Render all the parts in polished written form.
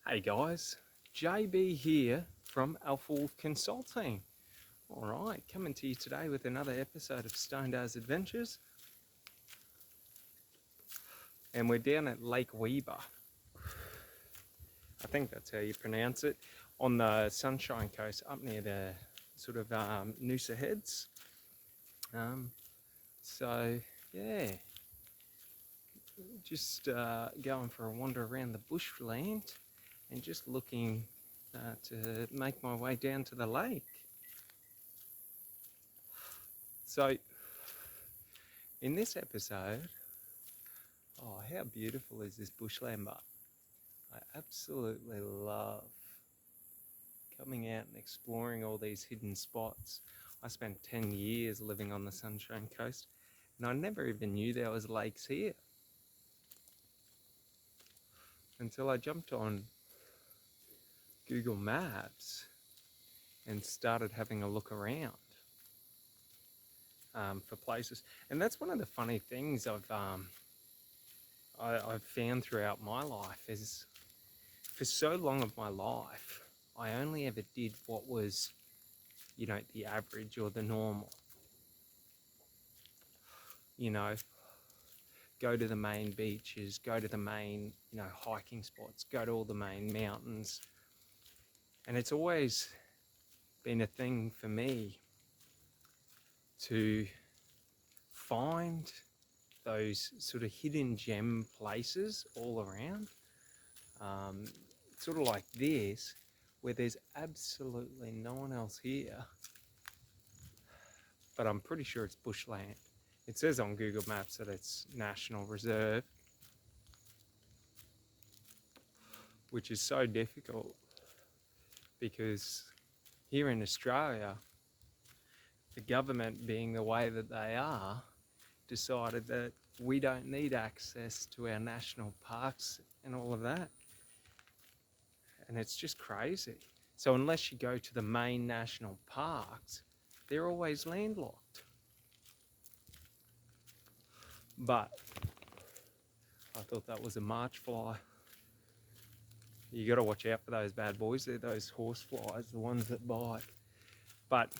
Hey guys, JB here from Alpha Wolf Consulting. Alright, coming to you today with another episode of Stone Days Adventures. And we're down at Lake Weyba. I think that's how you pronounce it. On the Sunshine Coast, up near the sort of Noosa Heads. So, yeah. Just going for a wander around the bushland and just looking to make my way down to the lake. So, in this episode, oh, how beautiful is this bushland, but I absolutely love coming out and exploring all these hidden spots. I spent 10 years living on the Sunshine Coast, and I never even knew there was lakes here until I jumped on Google Maps and started having a look around for places. And that's one of the funny things I've found throughout my life is, for so long of my life, I only ever did what was, the average or the normal. Go to the main beaches, go to the main, hiking spots, go to all the main mountains. And it's always been a thing for me to find those sort of hidden gem places all around, sort of like this, where there's absolutely no one else here, but I'm pretty sure it's bushland. It says on Google Maps that it's National Reserve, which is so difficult because here in Australia, the government, being the way that they are, decided that we don't need access to our national parks and all of that. And it's just crazy. So unless you go to the main national parks, they're always landlocked. But I thought that was a March fly. You got to watch out for those bad boys. They're those horse flies, the ones that bite. But,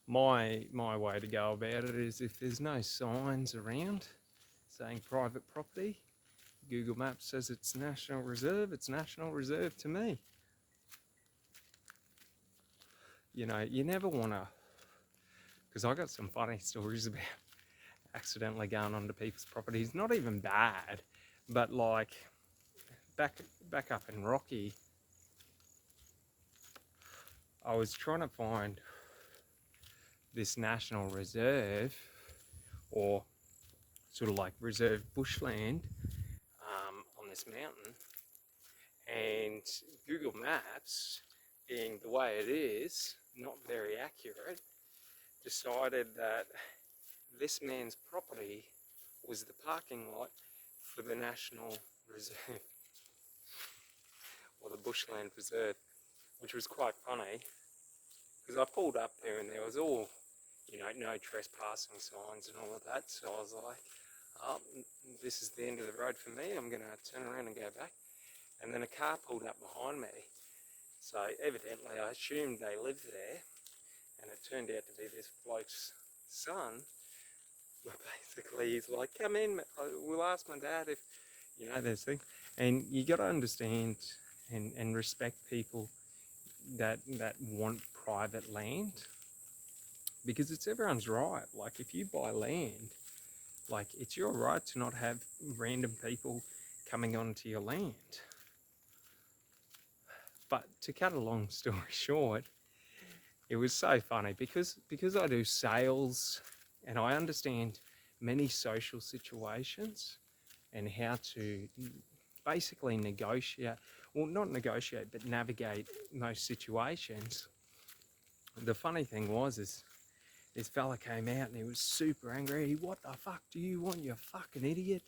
my way to go about it is, if there's no signs around saying private property, Google Maps says it's National Reserve, it's National Reserve to me. You never want to, because I got some funny stories about accidentally going onto people's properties. Not even bad, but like back up in Rocky, I was trying to find this National Reserve, or sort of like reserve bushland, on this mountain, and Google Maps, being the way it is, not very accurate, decided that this man's property was the parking lot for the National Reserve, or the Bushland Reserve, which was quite funny, because I pulled up there and there was all, no trespassing signs and all of that, so I was like, oh, this is the end of the road for me, I'm going to turn around and go back. And then a car pulled up behind me, so evidently I assumed they lived there, and it turned out to be this bloke's son. But basically he's like, come in, we'll ask my dad if, this thing. And you got to understand and respect people that want private land, because it's everyone's right. Like, if you buy land, like, it's your right to not have random people coming onto your land. But to cut a long story short, it was so funny because I do sales and I understand many social situations and how to basically negotiate, well, not negotiate, but navigate most situations. The funny thing was, is this fella came out and he was super angry. What the fuck do you want, you fucking idiot?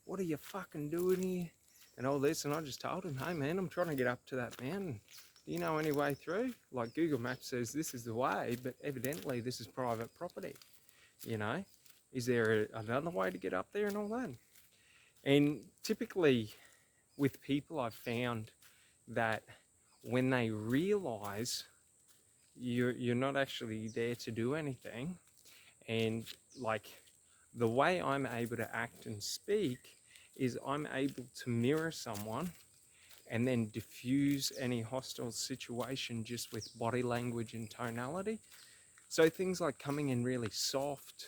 What are you fucking doing here? And all this, and I just told him, hey man, I'm trying to get up to that mountain. Do you know any way through? Like, Google Maps says this is the way, but evidently this is private property. Is there another way to get up there and all that? And typically with people, I've found that when they realize you're not actually there to do anything, and like the way I'm able to act and speak is I'm able to mirror someone and then diffuse any hostile situation just with body language and tonality. So things like coming in really soft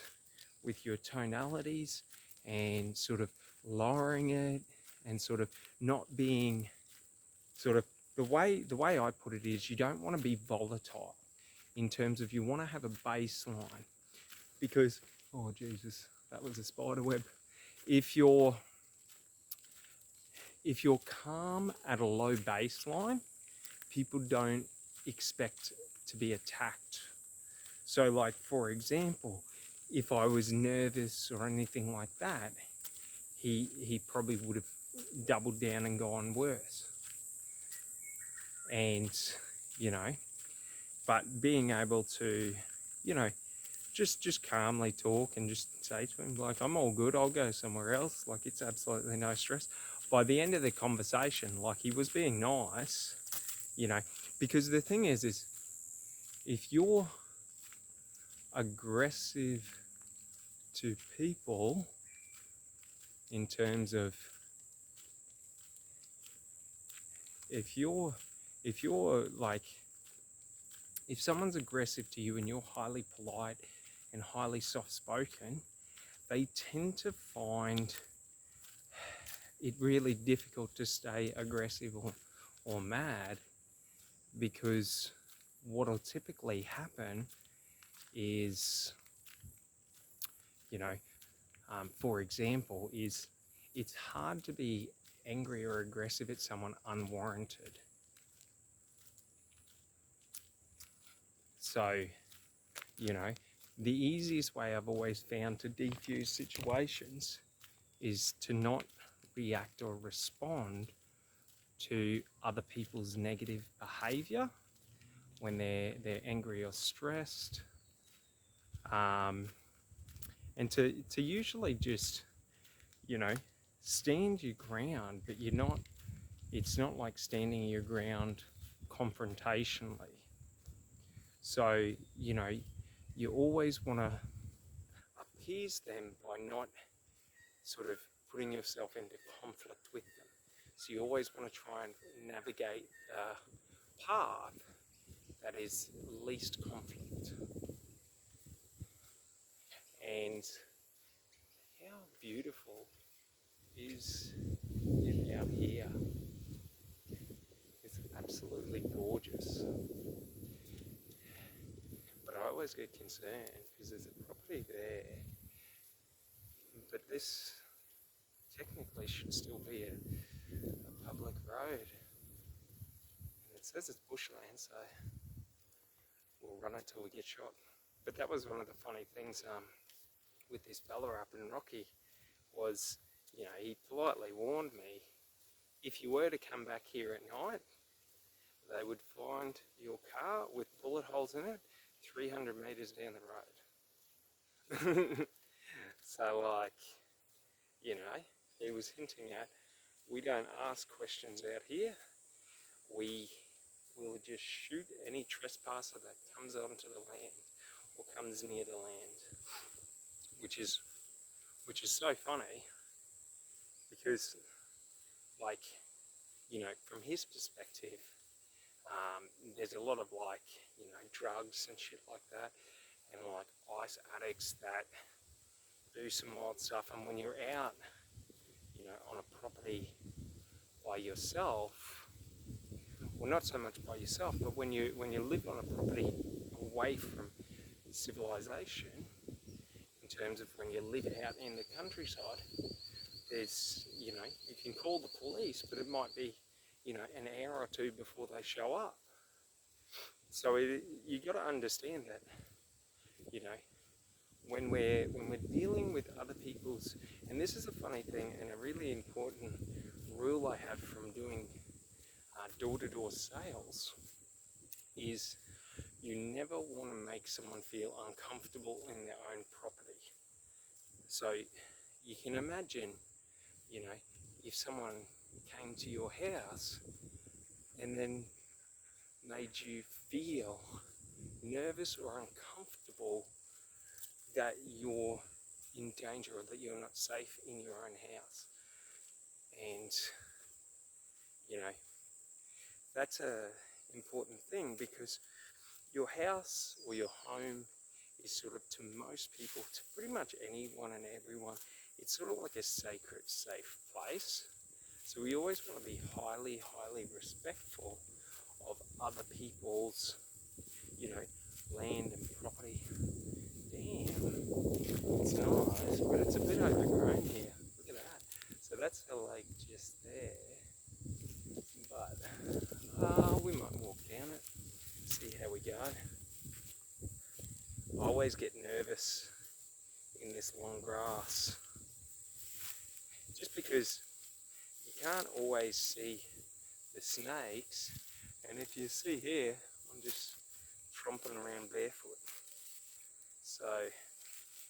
with your tonalities and sort of lowering it, and sort of not being sort of, the way I put it is, you don't want to be volatile in terms of, you want to have a baseline, because, oh Jesus, that was a spider web. If you're calm at a low baseline, people don't expect to be attacked. So like, for example, if I was nervous or anything like that, he probably would have doubled down and gone worse. And, you know, but being able to, you know, just calmly talk and just say to him, like, I'm all good, I'll go somewhere else, like, it's absolutely no stress. By the end of the conversation, like, he was being nice, you know, because the thing is if you're aggressive to people in terms of, if you're like, if someone's aggressive to you and you're highly polite and highly soft-spoken, they tend to find it really difficult to stay aggressive or mad, because what'll typically happen is, you know, for example, is it's hard to be angry or aggressive at someone unwarranted. So, you know, the easiest way I've always found to defuse situations is to not react or respond to other people's negative behavior when they're angry or stressed, and to usually just, you know, stand your ground, but it's not like standing your ground confrontationally. So, you know, you always want to appease them by not sort of putting yourself into conflict with them. So you always want to try and navigate a path that is least conflict. And how beautiful is it out here? It's absolutely gorgeous. But I always get concerned because there's a property there, but this technically should still be a public road. And it says it's bushland, so we'll run it till we get shot. But that was one of the funny things with this fella up in Rocky, was, you know, he politely warned me, if you were to come back here at night, they would find your car with bullet holes in it 300 metres down the road. So, like, you know, he was hinting at, we don't ask questions out here. We will just shoot any trespasser that comes onto the land or comes near the land, which is so funny, because, like, you know, from his perspective, there's a lot of, like, you know, drugs and shit like that, and like ice addicts that do some wild stuff. And when you're out, you know, on a property by yourself, well, not so much by yourself, but when you live on a property away from civilization, in terms of when you live out in the countryside, there's, you know, you can call the police, but it might be, you know, an hour or two before they show up. So you got to understand that, you know, when we're dealing with other people's, and this is a funny thing and a really important rule I have from doing door-to-door sales, is you never want to make someone feel uncomfortable in their own property. So you can imagine, you know, if someone came to your house and then made you feel nervous or uncomfortable that you're in danger or that you're not safe in your own house. And, you know, that's a important thing, because your house or your home is sort of, to most people, to pretty much anyone and everyone, it's sort of like a sacred, safe place. So we always want to be highly, highly respectful of other people's, you know, land and property. Damn, it's nice, but it's a bit overgrown here. Look at that. So that's the lake just there. But we might walk down it, see how we go. I always get nervous in this long grass, just because you can't always see the snakes. And if you see here, I'm just tromping around barefoot. So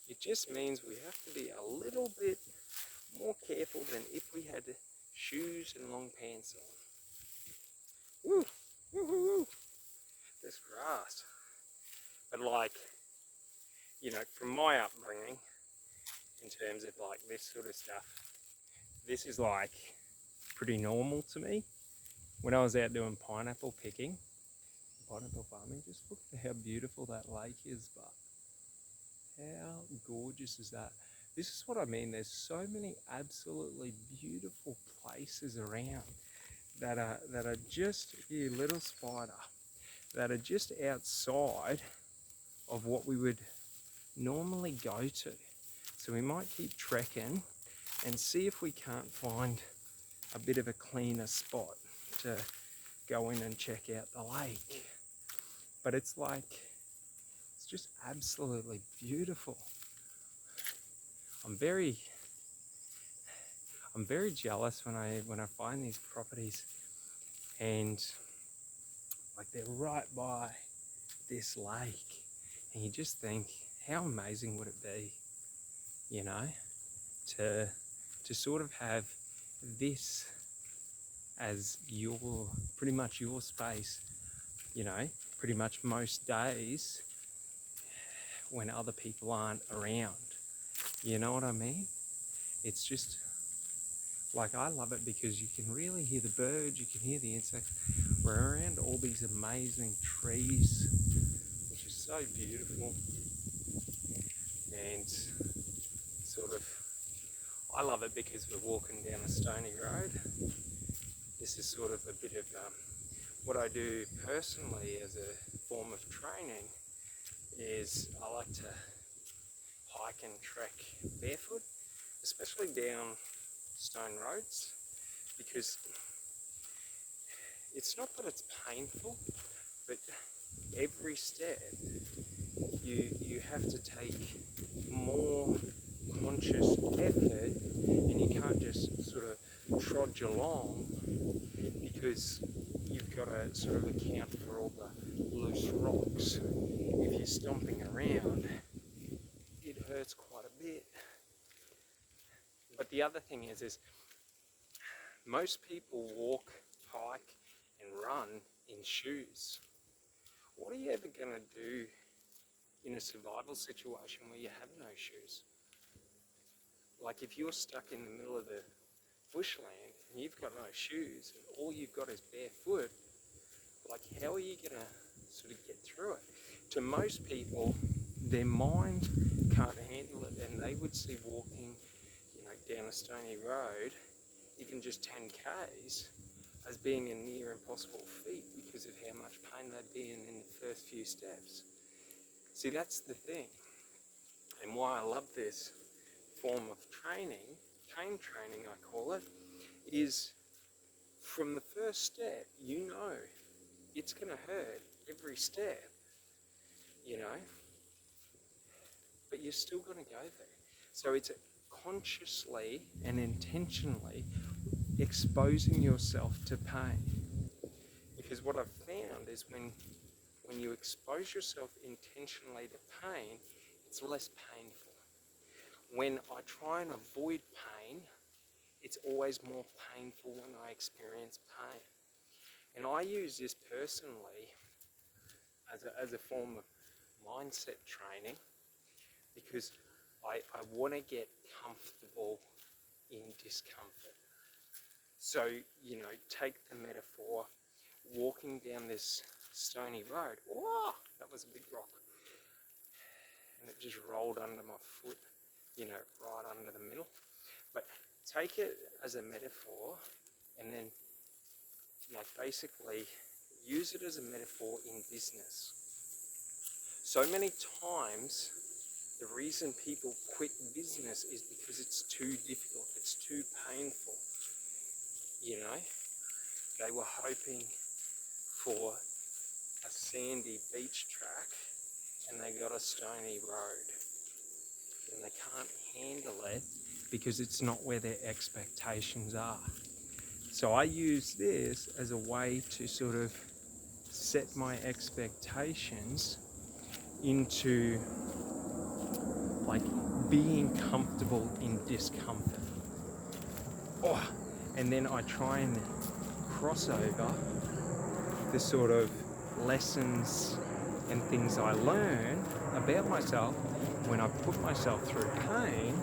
it just means we have to be a little bit more careful than if we had shoes and long pants on. Woo! Woo, woo, woo! This grass. But like, you know, from my upbringing, in terms of like this sort of stuff, this is like pretty normal to me. When I was out doing pineapple picking, pineapple farming, just look at how beautiful that lake is, but how gorgeous is that? This is what I mean, there's so many absolutely beautiful places around that are just, here, little spider, that are just outside of what we would normally go to. So we might keep trekking and see if we can't find a bit of a cleaner spot to go in and check out the lake. But it's like, it's just absolutely beautiful. I'm very jealous when I find these properties and like they're right by this lake, and you just think, how amazing would it be, you know, to sort of have this as your, pretty much your space, you know, pretty much most days when other people aren't around. You know what I mean? It's just, like, I love it because you can really hear the birds, you can hear the insects. We're around all these amazing trees, which is so beautiful. And sort of, I love it because we're walking down a stony road. This is sort of a bit of what I do personally as a form of training, is I like to hike and trek barefoot, especially down stone roads, because it's not that it's painful, but every step you have to take more conscious effort, and you can't just sort of trudge along, because you've got to sort of account for all the loose rocks. If you're stomping around, it hurts quite a bit. But the other thing is most people walk, hike and run in shoes. What are you ever going to do in a survival situation where you have no shoes? Like if you're stuck in the middle of the bushland and you've got no shoes and all you've got is barefoot, like how are you going to sort of get through it? To most people, their mind can't handle it, and they would see walking, you know, down a stony road, even just 10 k's, as being a near impossible feat because of how much pain they'd be in the first few steps. See, that's the thing, and why I love this form of training, cane training I call it, is from the first step, you know it's going to hurt every step, you know, but you're still going to go there. So it's consciously and intentionally exposing yourself to pain. Because what I've found is when you expose yourself intentionally to pain, it's less painful. When I try and avoid pain, it's always more painful when I experience pain. And I use this personally as a form of mindset training, because I want to get comfortable in discomfort. So, take the metaphor, walking down this stony road. Whoa, that was a big rock. And it just rolled under my foot, right under the middle. But take it as a metaphor, and then, basically use it as a metaphor in business. So many times, the reason people quit business is because it's too difficult, it's too painful. They were hoping for a sandy beach track and they got a stony road. And they can't handle it because it's not where their expectations are. So I use this as a way to sort of set my expectations into being comfortable in discomfort. And then I try and cross over the sort of lessons and things I learn about myself when I put myself through pain,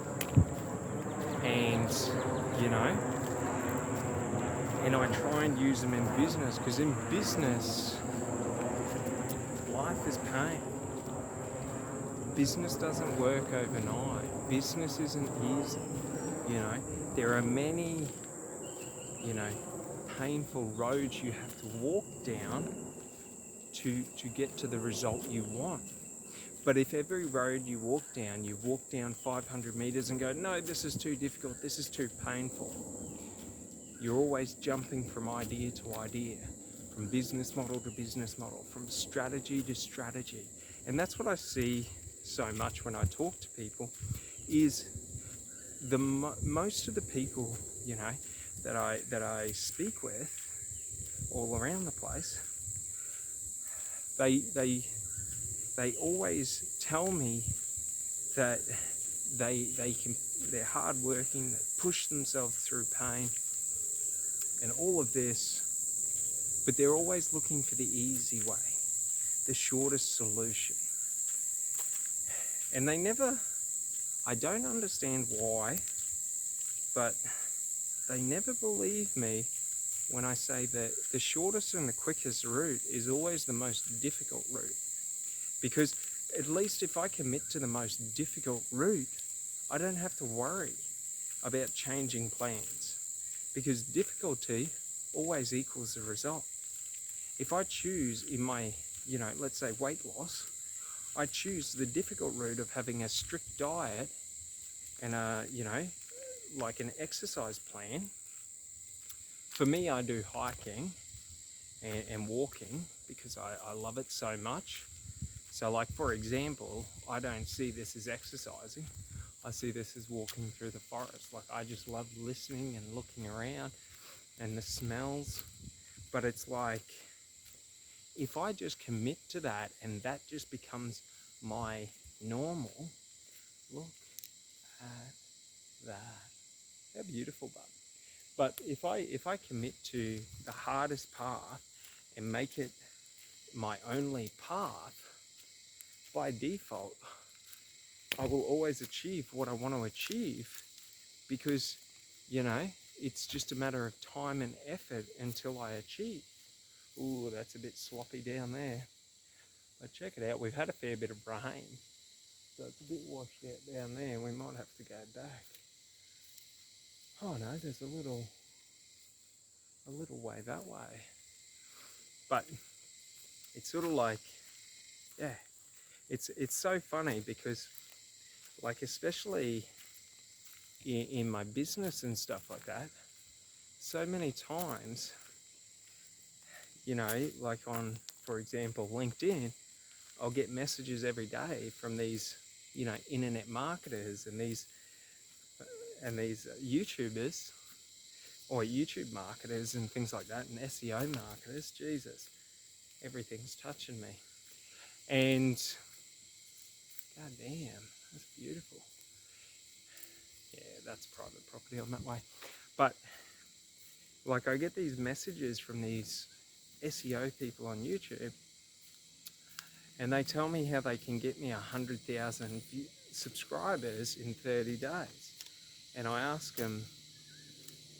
and and I try and use them in business, because in business, life is pain. Business doesn't work overnight. Business isn't easy. There are many, painful roads you have to walk down to get to the result you want. But if every road you walk down 500 meters and go, no, this is too difficult, this is too painful, you're always jumping from idea to idea, from business model to business model, from strategy to strategy. And that's what I see so much when I talk to people, is most of the people, that I speak with all around the place, they always tell me that they're hardworking, they push themselves through pain and all of this, but they're always looking for the easy way, the shortest solution. And I don't understand why, but they never believe me when I say that the shortest and the quickest route is always the most difficult route. Because at least if I commit to the most difficult route, I don't have to worry about changing plans, because difficulty always equals the result. If I choose in my, let's say weight loss, I choose the difficult route of having a strict diet and an exercise plan. For me, I do hiking and walking because I love it so much. So for example, I don't see this as exercising. I see this as walking through the forest. I just love listening and looking around and the smells. But it's if I just commit to that and that just becomes my normal, look at that. How beautiful, bud. But if I commit to the hardest path and make it my only path, by default, I will always achieve what I want to achieve, because, it's just a matter of time and effort until I achieve. Ooh, that's a bit sloppy down there. But check it out, we've had a fair bit of rain, so it's a bit washed out down there. We might have to go back. Oh no, there's a little way that way. But it's sort of it's so funny, because especially in my business and stuff like that, so many times, on, for example, LinkedIn, I'll get messages every day from these, internet marketers and these YouTubers or YouTube marketers and things like that, and SEO marketers. Jesus, everything's touching me. And god damn, that's beautiful. Yeah, that's private property on that way. But like I get these messages from these SEO people on YouTube, and they tell me how they can get me 100,000 subscribers in 30 days. And I ask them,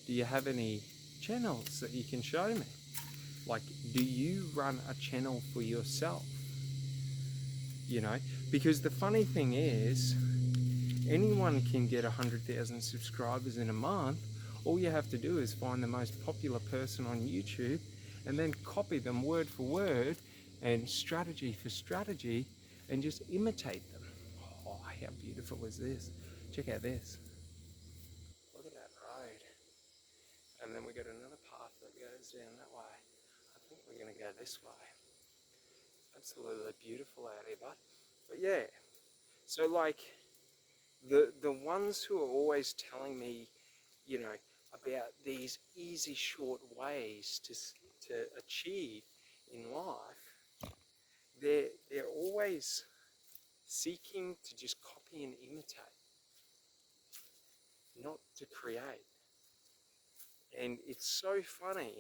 do you have any channels that you can show me? Like, do you run a channel for yourself? You know, because the funny thing is, anyone can get 100,000 subscribers in a month. All you have to do is find the most popular person on YouTube and then copy them word for word and strategy for strategy and just imitate them. Oh, how beautiful is this? Check out this. Look at that road. And then we got another path that goes down that way. I think we're going to go this way. Absolutely beautiful out here, but yeah. So like, the ones who are always telling me, you know, about these easy short ways to achieve in life, they're always seeking to just copy and imitate, not to create. And it's so funny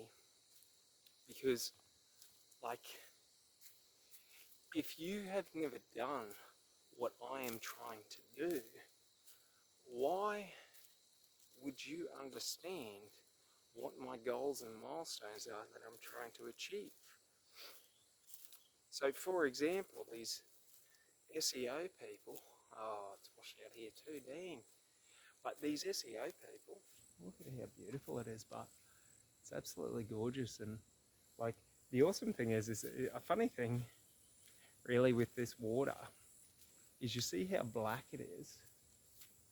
because, like, if you have never done what I am trying to do, why would you understand what my goals and milestones are that I'm trying to achieve? So for example, these SEO people, oh, it's washed out here too, dang. But these SEO people, look at how beautiful it is, but it's absolutely gorgeous. And like, the awesome thing is a funny thing really with this water is you see how black it is.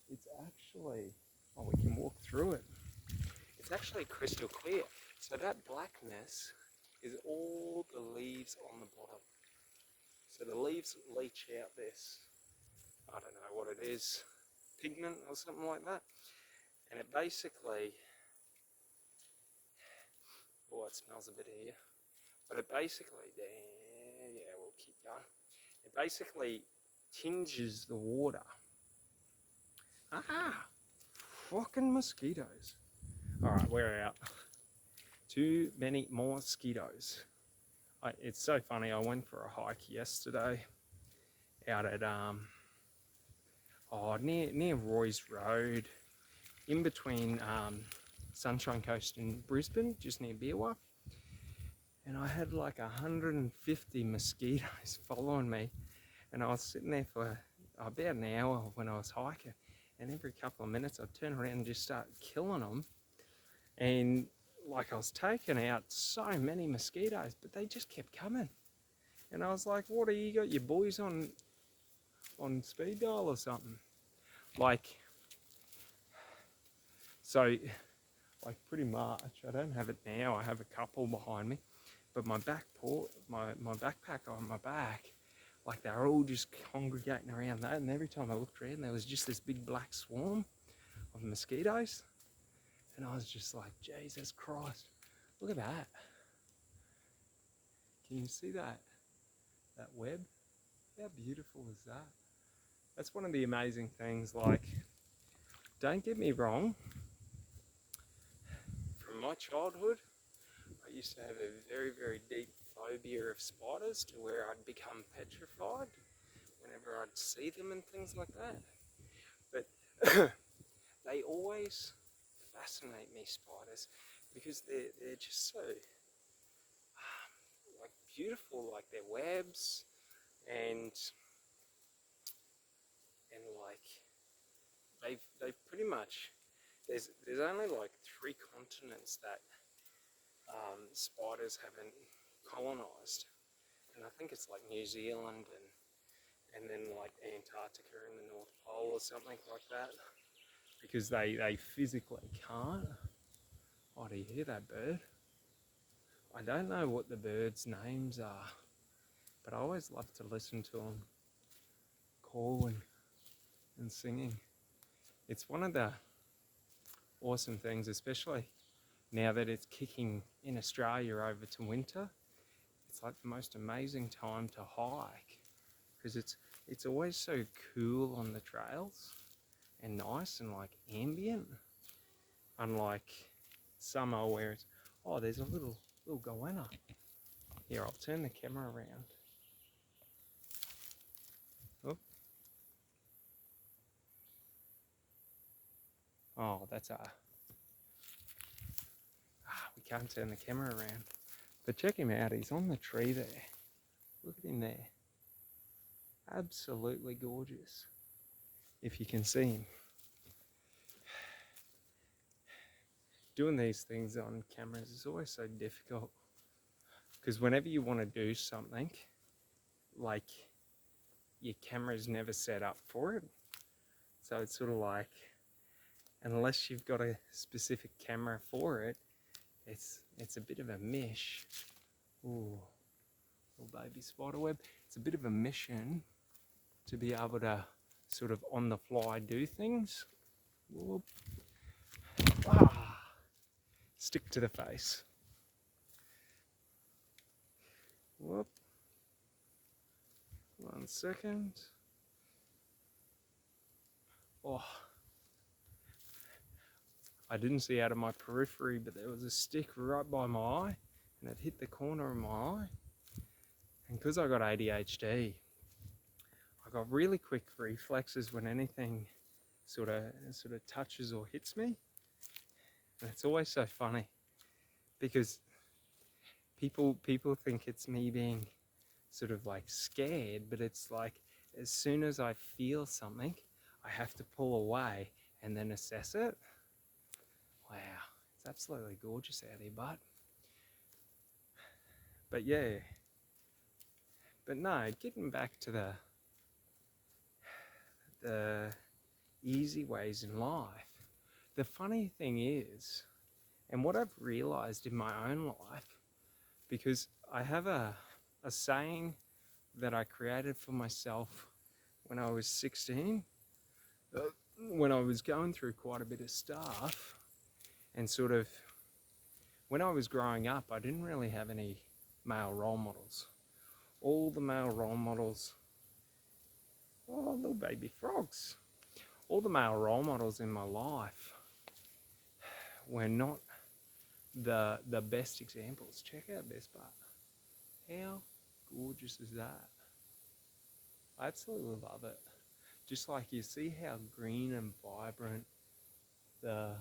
It's actually, oh, we can walk through it. It's actually crystal clear. So that blackness is all the leaves on the bottom. So the leaves leach out this, I don't know what it is, pigment or something like that. And it basically, oh, it smells a bit here. But it basically, yeah, we'll keep going. It basically tinges the water. Ah, fucking mosquitoes. All right, we're out. Too many mosquitoes. It's so funny. I went for a hike yesterday out at near Roy's Road, in between Sunshine Coast and Brisbane, just near Beerwah. And I had like 150 mosquitoes following me, and I was sitting there for about an hour when I was hiking, and every couple of minutes I'd turn around and just start killing them. And like, I was taking out so many mosquitoes, but they just kept coming. And I was like, what, are you got your boys on speed dial or something? Like, so, like, pretty much, I don't have it now, I have a couple behind me, but my backpack on my back, like, they were all just congregating around that, and every time I looked around, there was just this big black swarm of mosquitoes, and I was just like, Jesus Christ, look at that. Can you see that web? How beautiful is that? That's one of the amazing things. Like, don't get me wrong, from my childhood, I used to have a very, very deep phobia of spiders, to where I'd become petrified whenever I'd see them and things like that. But they always fascinate me, spiders, because they're just so like beautiful, like their webs, and like they've pretty much, there's only like 3 continents that spiders haven't colonized, and I think it's like New Zealand and then like Antarctica and the North Pole or something like that, because they physically can't. Oh, do you hear that bird? I don't know what the birds' names are, but I always love to listen to them calling and singing. It's one of the awesome things, especially now that it's kicking in Australia over to winter. It's like the most amazing time to hike, because it's always so cool on the trails and nice and like ambient. unlike summer where it's, oh, there's a little goanna. Here, I'll turn the camera around. Oh, oh that's we can't turn the camera around. But check him out, he's on the tree there. Look at him there. Absolutely gorgeous. If you can see him. Doing these things on cameras is always so difficult. Because whenever you want to do something, like your camera's never set up for it. So it's sort of like, unless you've got a specific camera for it, it's a bit of a mish. Ooh, little baby spiderweb. It's a bit of a mission to be able to sort of on the fly do things. Whoop. Ah, stick to the face. Whoop. 1 second. Oh, I didn't see out of my periphery, but there was a stick right by my eye, and it hit the corner of my eye. And because I got ADHD, I got really quick reflexes when anything sort of touches or hits me. And it's always so funny because people think it's me being sort of like scared, but it's like as soon as I feel something, I have to pull away and then assess it. Wow, it's absolutely gorgeous out here, but yeah. But no, getting back to the easy ways in life. The funny thing is, and what I've realized in my own life, because I have a saying that I created for myself when I was 16, when I was going through quite a bit of stuff, and sort of when I was growing up, I didn't really have any male role models. All the male role models, oh, little baby frogs. All the male role models in my life were not the best examples. Check out this part. How gorgeous is that? I absolutely love it. Just like you see how green and vibrant the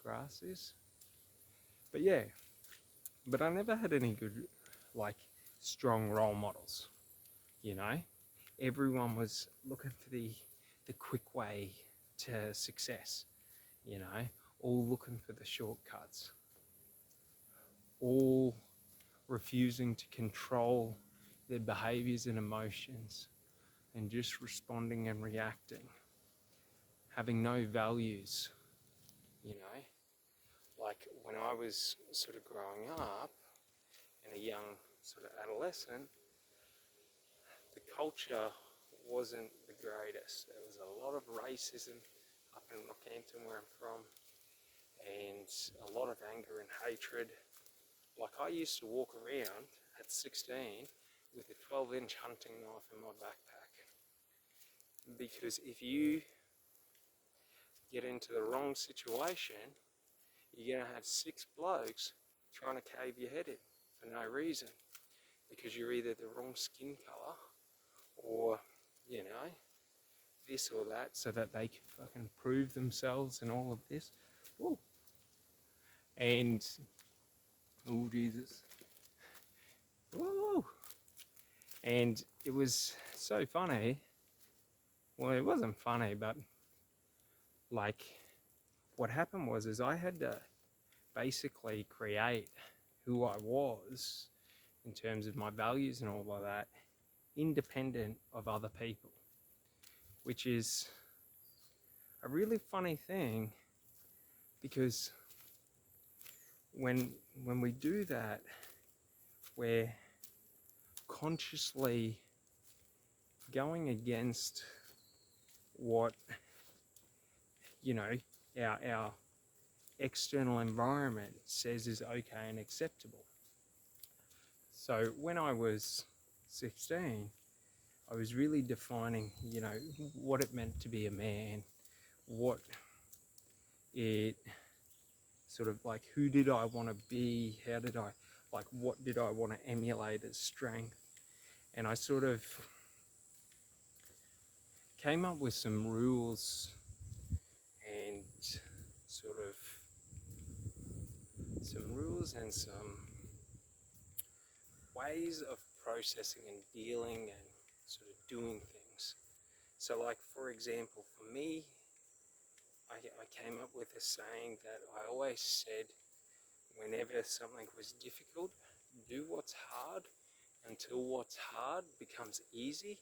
grass is. But yeah, but I never had any good, like, strong role models, you know? Everyone was looking for the quick way to success, you know? All looking for the shortcuts. All refusing to control their behaviors and emotions and just responding and reacting. Having no values, you know? Like when I was sort of growing up and a young sort of adolescent, the culture wasn't the greatest. There was a lot of racism up in Rockhampton where I'm from, and a lot of anger and hatred. Like I used to walk around at 16 with a 12-inch hunting knife in my backpack. Because if you get into the wrong situation, you're going to have 6 blokes trying to cave your head in for no reason. Because you're either the wrong skin colour or, you know, this or that, so that they can fucking prove themselves and all of this. Ooh. And, oh Jesus. Whoa. And it was so funny. Well, it wasn't funny, but like what happened was I had to basically create who I was in terms of my values and all of that, independent of other people, which is a really funny thing because when we do that, we're consciously going against what, you know, our external environment says is okay and acceptable. So when I was 16, I was really defining, you know, what it meant to be a man, what it sort of like, who did I want to be? How did I, like, what did I want to emulate as strength? And I sort of came up with some rules and sort of and some ways of processing and dealing and sort of doing things. So like, for example, for me, I came up with a saying that I always said whenever something was difficult, do what's hard until what's hard becomes easy,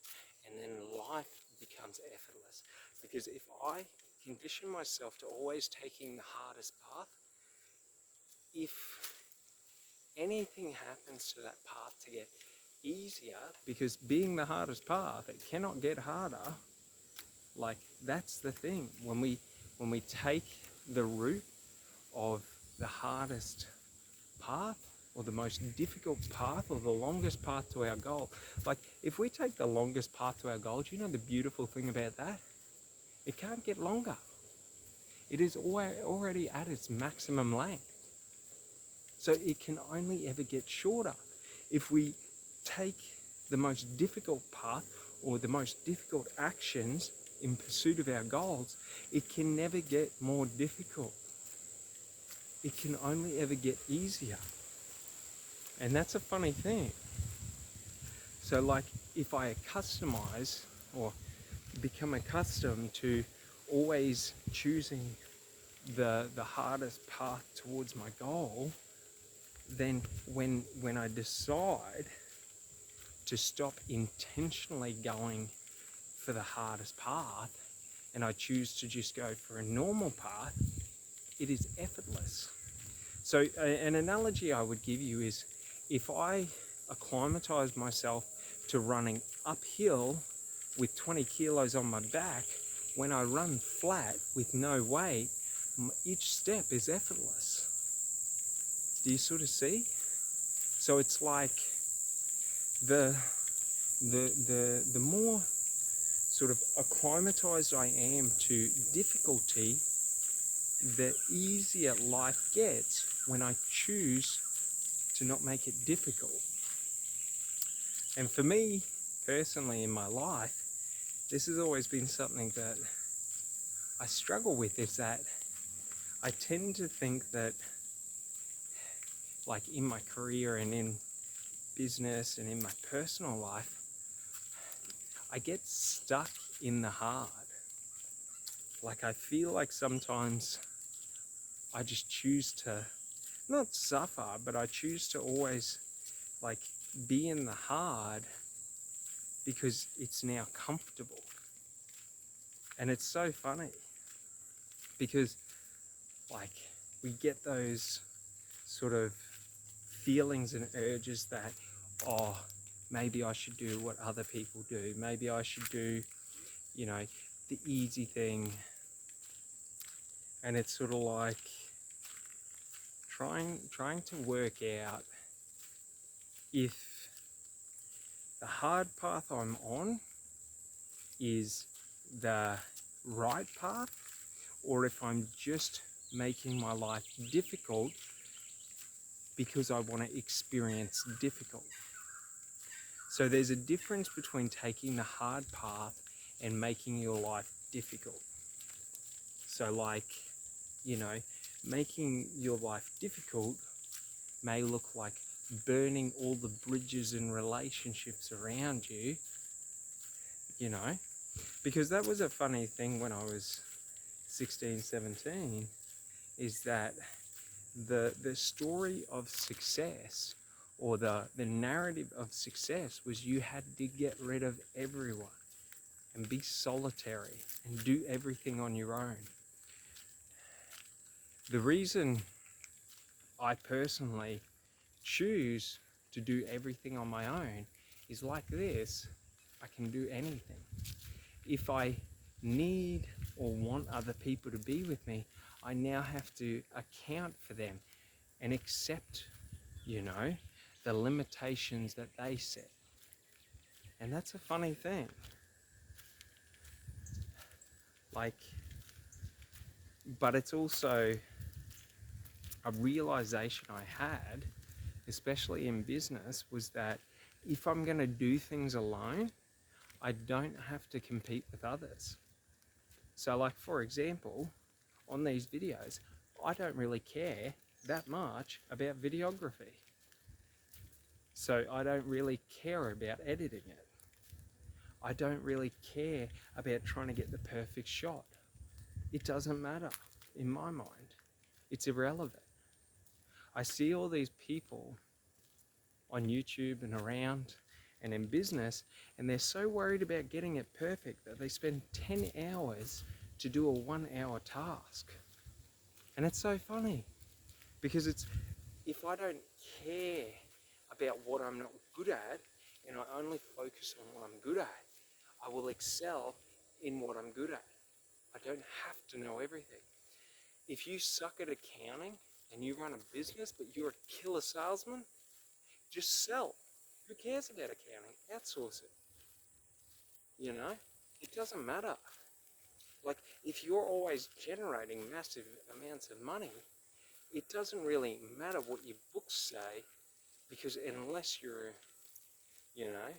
and then life becomes effortless. Because if I condition myself to always taking the hardest path, if anything happens to that path to get easier, because being the hardest path, it cannot get harder. Like, that's the thing. When we take the route of the hardest path, or the most difficult path, or the longest path to our goal, like, if we take the longest path to our goal, do you know the beautiful thing about that? It can't get longer. It is already at its maximum length. So it can only ever get shorter. If we take the most difficult path, or the most difficult actions in pursuit of our goals, it can never get more difficult. It can only ever get easier. And that's a funny thing. So like, if I customize or become accustomed to always choosing the hardest path towards my goal, then when I decide to stop intentionally going for the hardest path, and I choose to just go for a normal path, it is effortless. So an analogy I would give you is, if I acclimatize myself to running uphill with 20 kilos on my back, when I run flat with no weight, each step is effortless. Do you sort of see? So it's like the more sort of acclimatized I am to difficulty, the easier life gets when I choose to not make it difficult. And for me, personally, in my life, this has always been something that I struggle with, is that I tend to think that, like, in my career and in business and in my personal life, I get stuck in the hard. Like, I feel like sometimes I just choose to not suffer, but I choose to always, like, be in the hard because it's now comfortable. And it's so funny because, like, we get those sort of feelings and urges that, oh, maybe I should do what other people do. Maybe I should do, you know, the easy thing. And it's sort of like trying to work out if the hard path I'm on is the right path, or if I'm just making my life difficult because I want to experience difficult. So there's a difference between taking the hard path and making your life difficult. So, like, you know, making your life difficult may look like burning all the bridges and relationships around you, you know, because that was a funny thing when I was 16, 17, is that the story of success, or the narrative of success, was you had to get rid of everyone and be solitary and do everything on your own. The reason I personally choose to do everything on my own is like this: I can do anything. If I need or want other people to be with me, I now have to account for them and accept, you know, the limitations that they set. And that's a funny thing. Like, But it's also a realization I had, especially in business, was that if I'm going to do things alone, I don't have to compete with others. So like, for example, on these videos, I don't really care that much about videography. So I don't really care about editing it. I don't really care about trying to get the perfect shot. It doesn't matter in my mind. It's irrelevant. I see all these people on YouTube and around and in business, and they're so worried about getting it perfect that they spend 10 hours to do a 1 hour task. And it's so funny because it's, if I don't care about what I'm not good at and I only focus on what I'm good at, I will excel in what I'm good at. I don't have to know everything. If you suck at accounting and you run a business but you're a killer salesman, just sell. Who cares about accounting? Outsource it. You know, it doesn't matter. Like, if you're always generating massive amounts of money, it doesn't really matter what your books say, because unless you're, you know,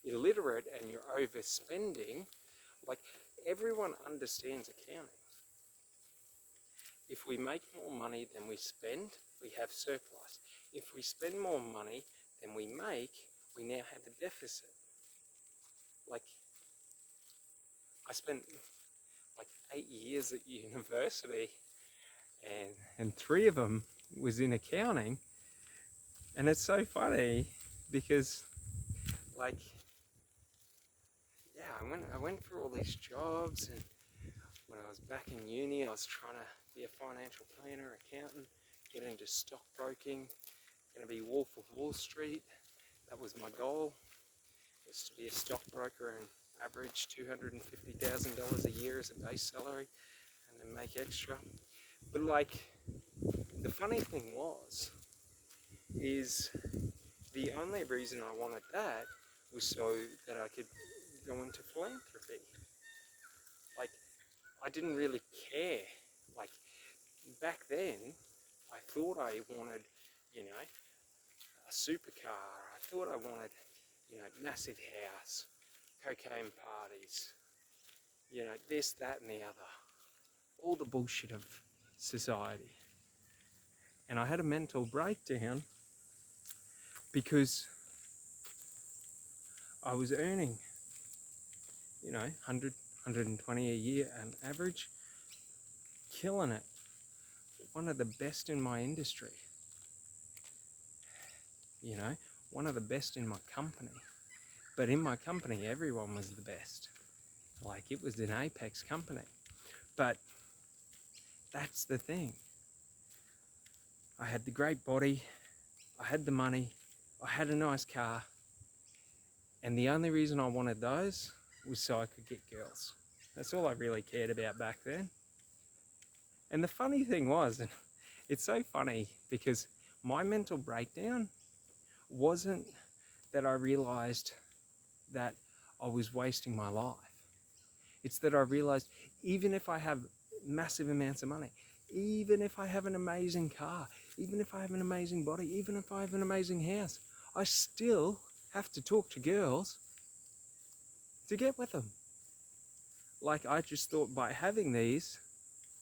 illiterate and you're overspending, like, everyone understands accounting. If we make more money than we spend, we have surplus. If we spend more money than we make, we now have a deficit. Like, I spent like 8 years at university, and 3 of them was in accounting, and it's so funny because, like, yeah, I went through all these jobs, and when I was back in uni, I was trying to be a financial planner, accountant, get into stockbroking, going to be Wolf of Wall Street. That was my goal, was to be a stockbroker and average $250,000 a year as a base salary, and then make extra. But like, the funny thing is the only reason I wanted that was so that I could go into philanthropy. Like, I didn't really care. Like, back then, I thought I wanted, you know, a supercar. I thought I wanted, you know, massive house, cocaine parties, you know, this, that, and the other. All the bullshit of society. And I had a mental breakdown because I was earning, you know, 100, 120 a year on average, killing it. One of the best in my industry, you know, one of the best in my company. But in my company, everyone was the best. Like, it was an apex company. But that's the thing. I had the great body, I had the money, I had a nice car, and the only reason I wanted those was so I could get girls. That's all I really cared about back then. And the funny thing was, and it's so funny because my mental breakdown wasn't that I realized that I was wasting my life. It's that I realized even if I have massive amounts of money, even if I have an amazing car, even if I have an amazing body, even if I have an amazing house, I still have to talk to girls to get with them. Like, I just thought by having these,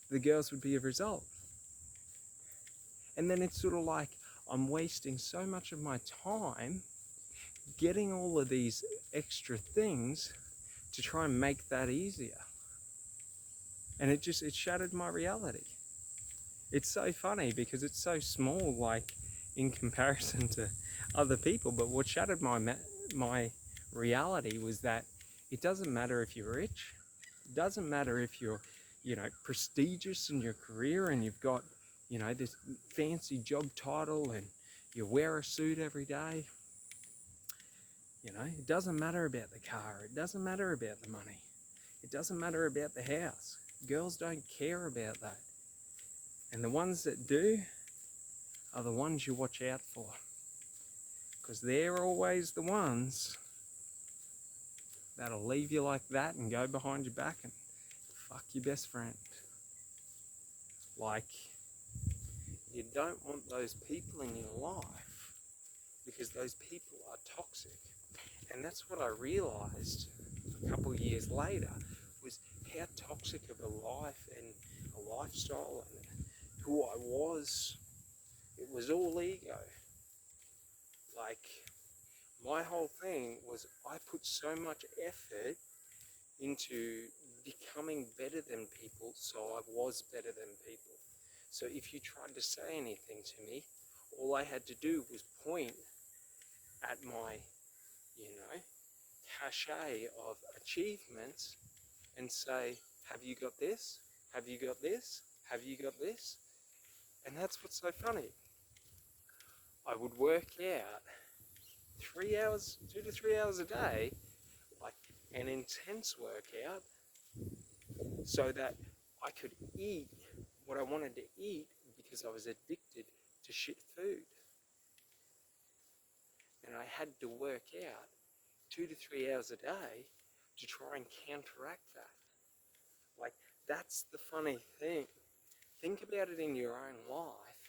the girls would be a result. And then it's sort of like I'm wasting so much of my time getting all of these extra things to try and make that easier. And it shattered my reality. It's so funny because it's so small, like, in comparison to other people, but what shattered my reality was that it doesn't matter if you're rich, it doesn't matter if you're, you know, prestigious in your career and you've got, you know, this fancy job title and you wear a suit every day. You know, it doesn't matter about the car, it doesn't matter about the money, it doesn't matter about the house. Girls don't care about that. And the ones that do are the ones you watch out for, because they're always the ones that'll leave you like that and go behind your back and fuck your best friend. Like, you don't want those people in your life because those people are toxic. And that's what I realised a couple of years later, was how toxic of a life and a lifestyle and who I was. It was all ego. Like, my whole thing was I put so much effort into becoming better than people, so I was better than people. So if you tried to say anything to me, all I had to do was point at my, cachet of achievements and say, have you got this? Have you got this? Have you got this? And that's what's so funny. I would work out 3 hours, 2 to 3 hours a day, like an intense workout, so that I could eat what I wanted to eat because I was addicted to shit food. And I had to work out 2 to 3 hours a day to try and counteract that. Like, that's the funny thing. Think about it in your own life.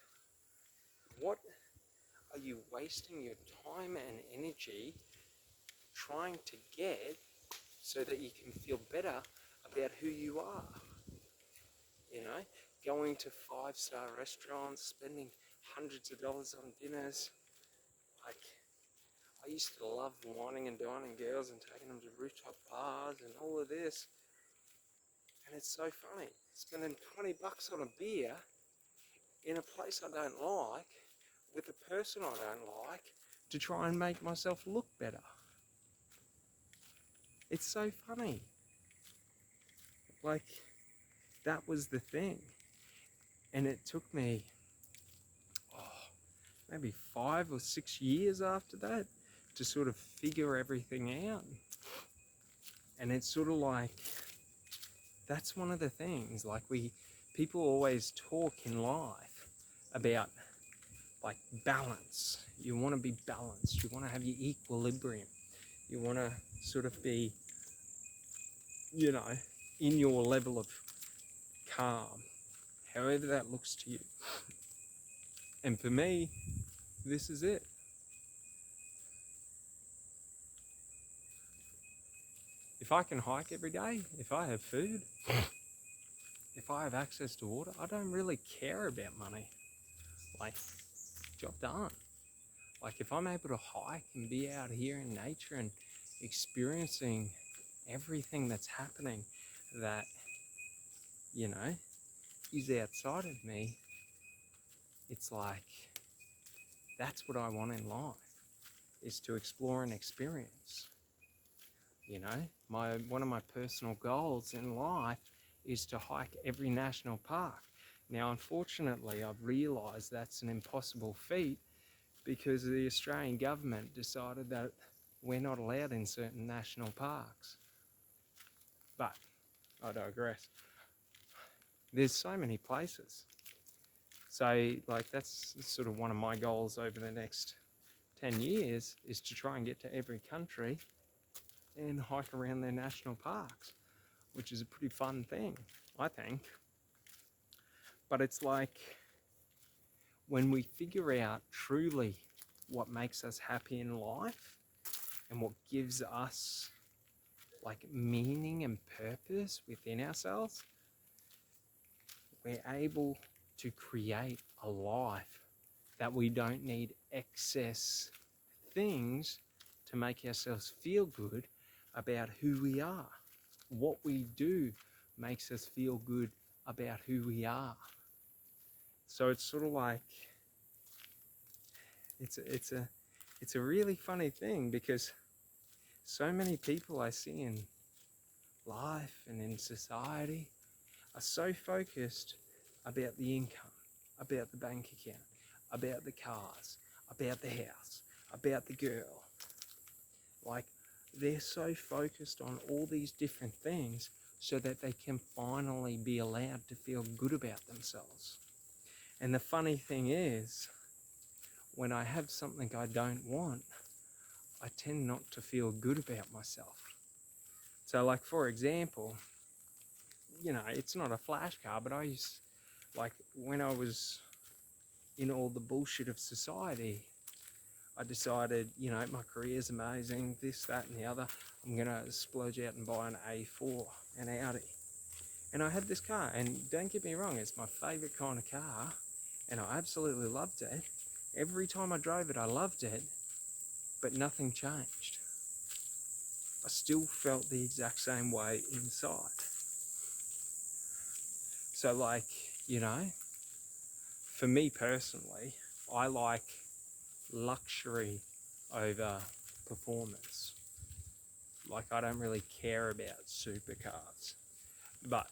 What are you wasting your time and energy trying to get so that you can feel better about who you are? Going to 5-star restaurants, spending hundreds of dollars on dinners. Like, I used to love wining and dining girls and taking them to rooftop bars and all of this. And it's so funny, spending $20 on a beer in a place I don't like, with a person I don't like, to try and make myself look better. It's so funny. Like, that was the thing. And it took me, maybe 5 or 6 years after that to sort of figure everything out. And it's sort of like, that's one of the things, like people always talk in life about like balance. You want to be balanced. You want to have your equilibrium. You want to sort of be, in your level of calm, however that looks to you. And for me, this is it. If I can hike every day, if I have food, if I have access to water, I don't really care about money. Like, job done. Like, if I'm able to hike and be out here in nature and experiencing everything that's happening that, is outside of me, it's like, that's what I want in life, is to explore and experience. One of my personal goals in life is to hike every national park. Now, unfortunately, I've realised that's an impossible feat because the Australian government decided that we're not allowed in certain national parks. But I digress. There's so many places. So, like, that's sort of one of my goals over the next 10 years, is to try and get to every country and hike around their national parks, which is a pretty fun thing, I think. But it's like, when we figure out truly what makes us happy in life and what gives us like meaning and purpose within ourselves, we're able to create a life that we don't need excess things to make ourselves feel good about who we are. What we do makes us feel good about who we are. So it's sort of like, it's a really funny thing, because so many people I see in life and in society are so focused about the income, about the bank account, about the cars, about the house, about the girl. Like, they're so focused on all these different things so that they can finally be allowed to feel good about themselves. And the funny thing is, when I have something I don't want, I tend not to feel good about myself. So, like, for example, it's not a flash car, but Like when I was in all the bullshit of society, I decided, you know, my career's amazing, this, that, and the other. I'm gonna splurge out and buy an A4, an Audi. And I had this car, and don't get me wrong, it's my favourite kind of car, and I absolutely loved it. Every time I drove it, I loved it, but nothing changed. I still felt the exact same way inside. So like, you know, for me personally, I like luxury over performance. Like I don't really care about supercars, but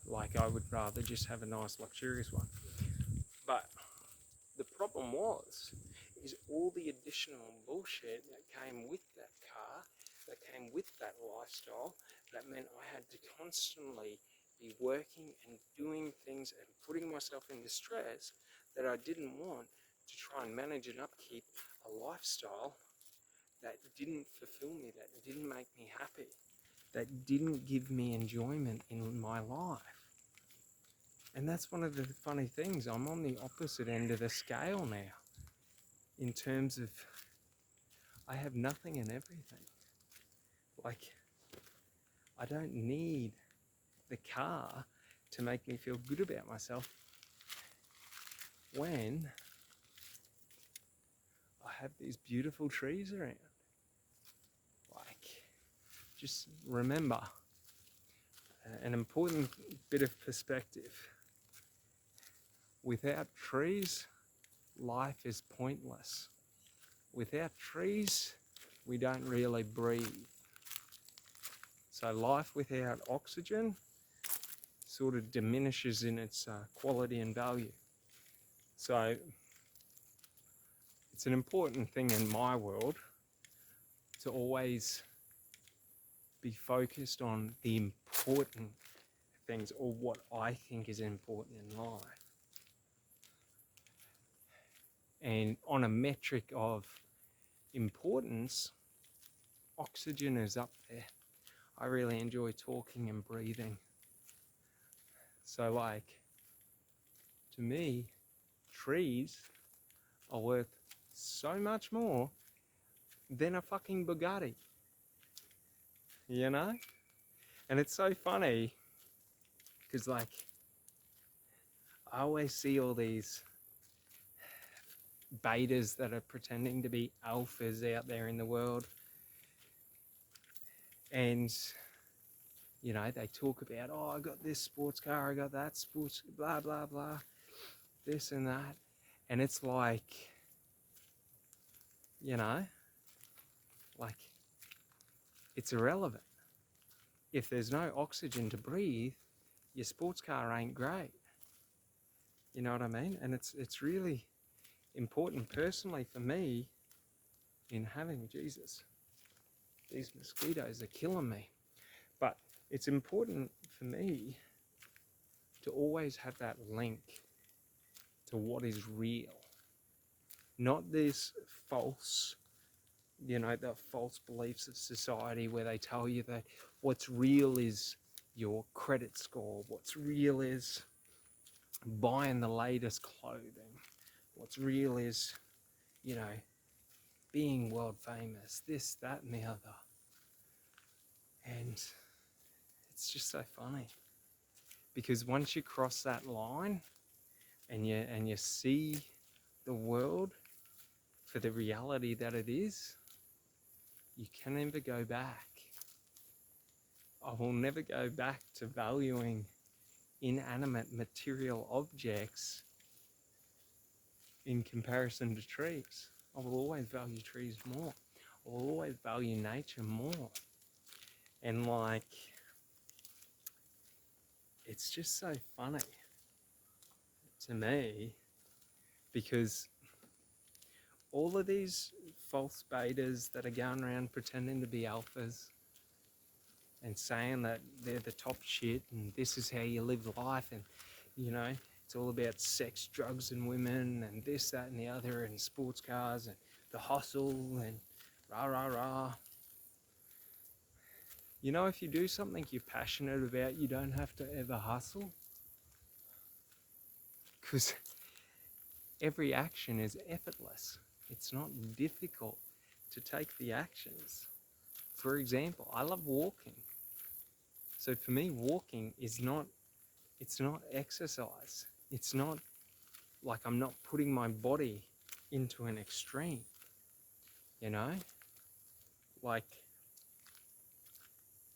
like I would rather just have a nice luxurious one. But the problem is all the additional bullshit that came with that car, that came with that lifestyle, that meant I had to constantly be working and doing things and putting myself into stress that I didn't want to try and manage and upkeep a lifestyle that didn't fulfill me, that didn't make me happy, that didn't give me enjoyment in my life. And that's one of the funny things. I'm on the opposite end of the scale now in terms of I have nothing and everything. Like, I don't need the car to make me feel good about myself when I have these beautiful trees around. Like, just remember an important bit of perspective. Without trees, life is pointless. Without trees, we don't really breathe. So life without oxygen sort of diminishes in its quality and value. So it's an important thing in my world to always be focused on the important things, or what I think is important in life. And on a metric of importance, oxygen is up there. I really enjoy talking and breathing. So like, to me, trees are worth so much more than a fucking Bugatti. You know? And it's so funny because like, I always see all these betas that are pretending to be alphas out there in the world, and you know, they talk about, oh, I got this sports car, I got that sports, blah blah blah, this and that, and it's like, you know, like, it's irrelevant. If there's no oxygen to breathe, your sports car ain't great. You know what I mean? And it's really important personally for me in having Jesus. These mosquitoes are killing me. But it's important for me to always have that link to what is real. Not this false, you know, the false beliefs of society where they tell you that what's real is your credit score. What's real is buying the latest clothing. What's real is, you know, being world famous, this, that, and the other. And it's just so funny. Because once you cross that line and you see the world for the reality that it is, you can never go back. I will never go back to valuing inanimate material objects in comparison to trees. I will always value trees more. I will always value nature more. And like, it's just so funny to me because all of these false betas that are going around pretending to be alphas and saying that they're the top shit and this is how you live life, and you know, it's all about sex, drugs and women and this, that and the other, and sports cars and the hustle and rah rah rah. You know, if you do something you're passionate about, you don't have to ever hustle. because every action is effortless. It's not difficult to take the actions. For example, I love walking. So for me, walking is not, it's not exercise. It's not like I'm not putting my body into an extreme, you know? Like,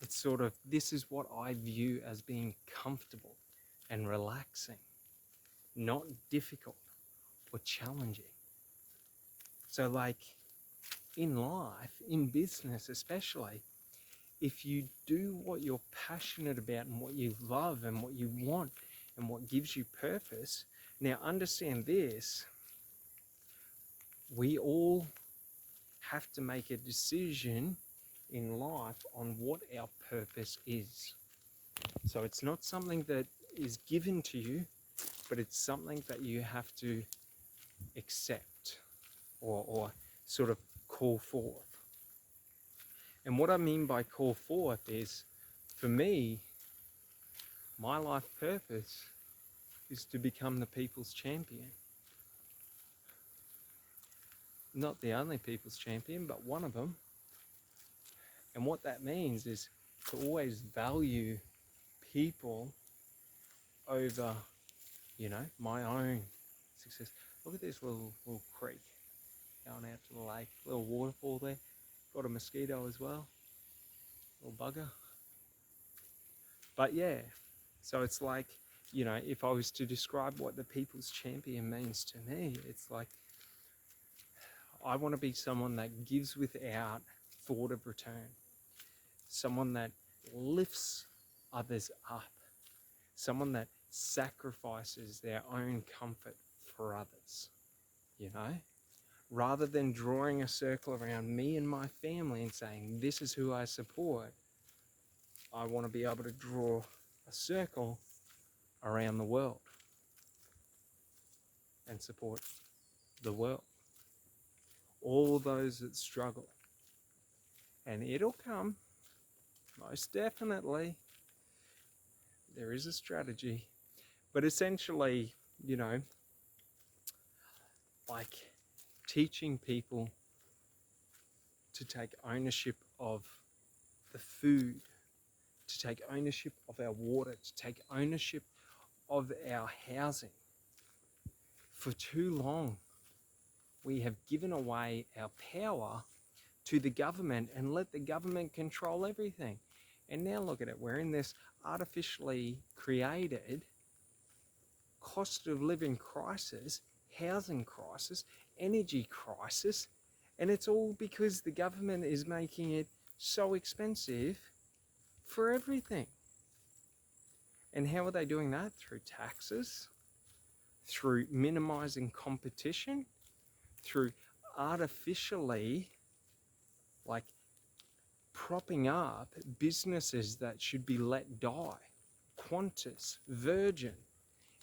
it's sort of, this is what I view as being comfortable and relaxing, not difficult or challenging. So like in life, in business especially, if you do what you're passionate about and what you love and what you want and what gives you purpose, now understand this, we all have to make a decision in life on what our purpose is. So it's not something that is given to you, but it's something that you have to accept or sort of call forth. And what I mean by call forth is, for me, my life purpose is to become the people's champion. Not the only people's champion, but one of them. And what that means is to always value people over, you know, my own success. Look at this little creek going out to the lake. Little waterfall there. Got a mosquito as well. Little bugger. But yeah, so it's like, you know, if I was to describe what the people's champion means to me, it's like, I want to be someone that gives without thought of return. Someone that lifts others up. Someone that sacrifices their own comfort for others, you know? Rather than drawing a circle around me and my family and saying, this is who I support, I want to be able to draw a circle around the world and support the world. All those that struggle. And it'll come, most definitely. There is a strategy. But essentially, you know, like teaching people to take ownership of the food, to take ownership of our water, to take ownership of our housing. For too long, we have given away our power to the government and let the government control everything. And now look at it, we're in this artificially created cost of living crisis, housing crisis, energy crisis, and it's all because the government is making it so expensive for everything. And how are they doing that? Through taxes, through minimizing competition, through artificially like propping up businesses that should be let die. Qantas, Virgin,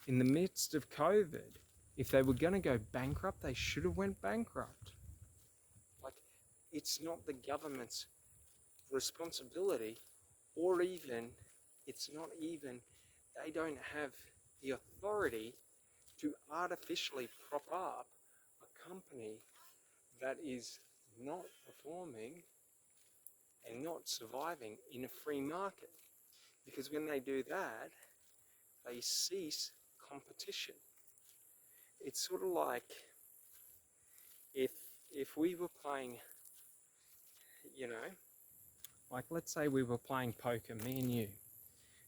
in the midst of COVID, if they were going to go bankrupt, they should have went bankrupt. Like, it's not the government's responsibility, or even, it's not even, they don't have the authority to artificially prop up a company that is not performing and not surviving in a free market. Because when they do that, they cease competition. It's sort of like if we were playing, you know, like let's say we were playing poker, me and you,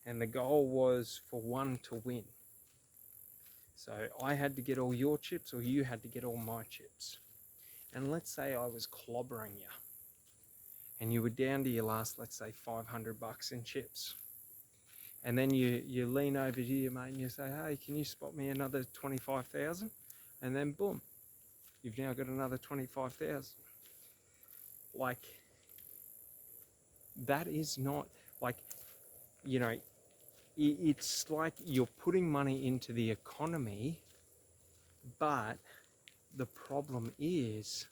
and the goal was for one to win. So I had to get all your chips or you had to get all my chips. And let's say I was clobbering you and you were down to your last, let's say $500 in chips. And then you lean over to your mate and you say, hey, can you spot me another 25,000? And then boom, you've now got another 25,000. Like, that is not like, you know, it's like you're putting money into the economy, but the problem is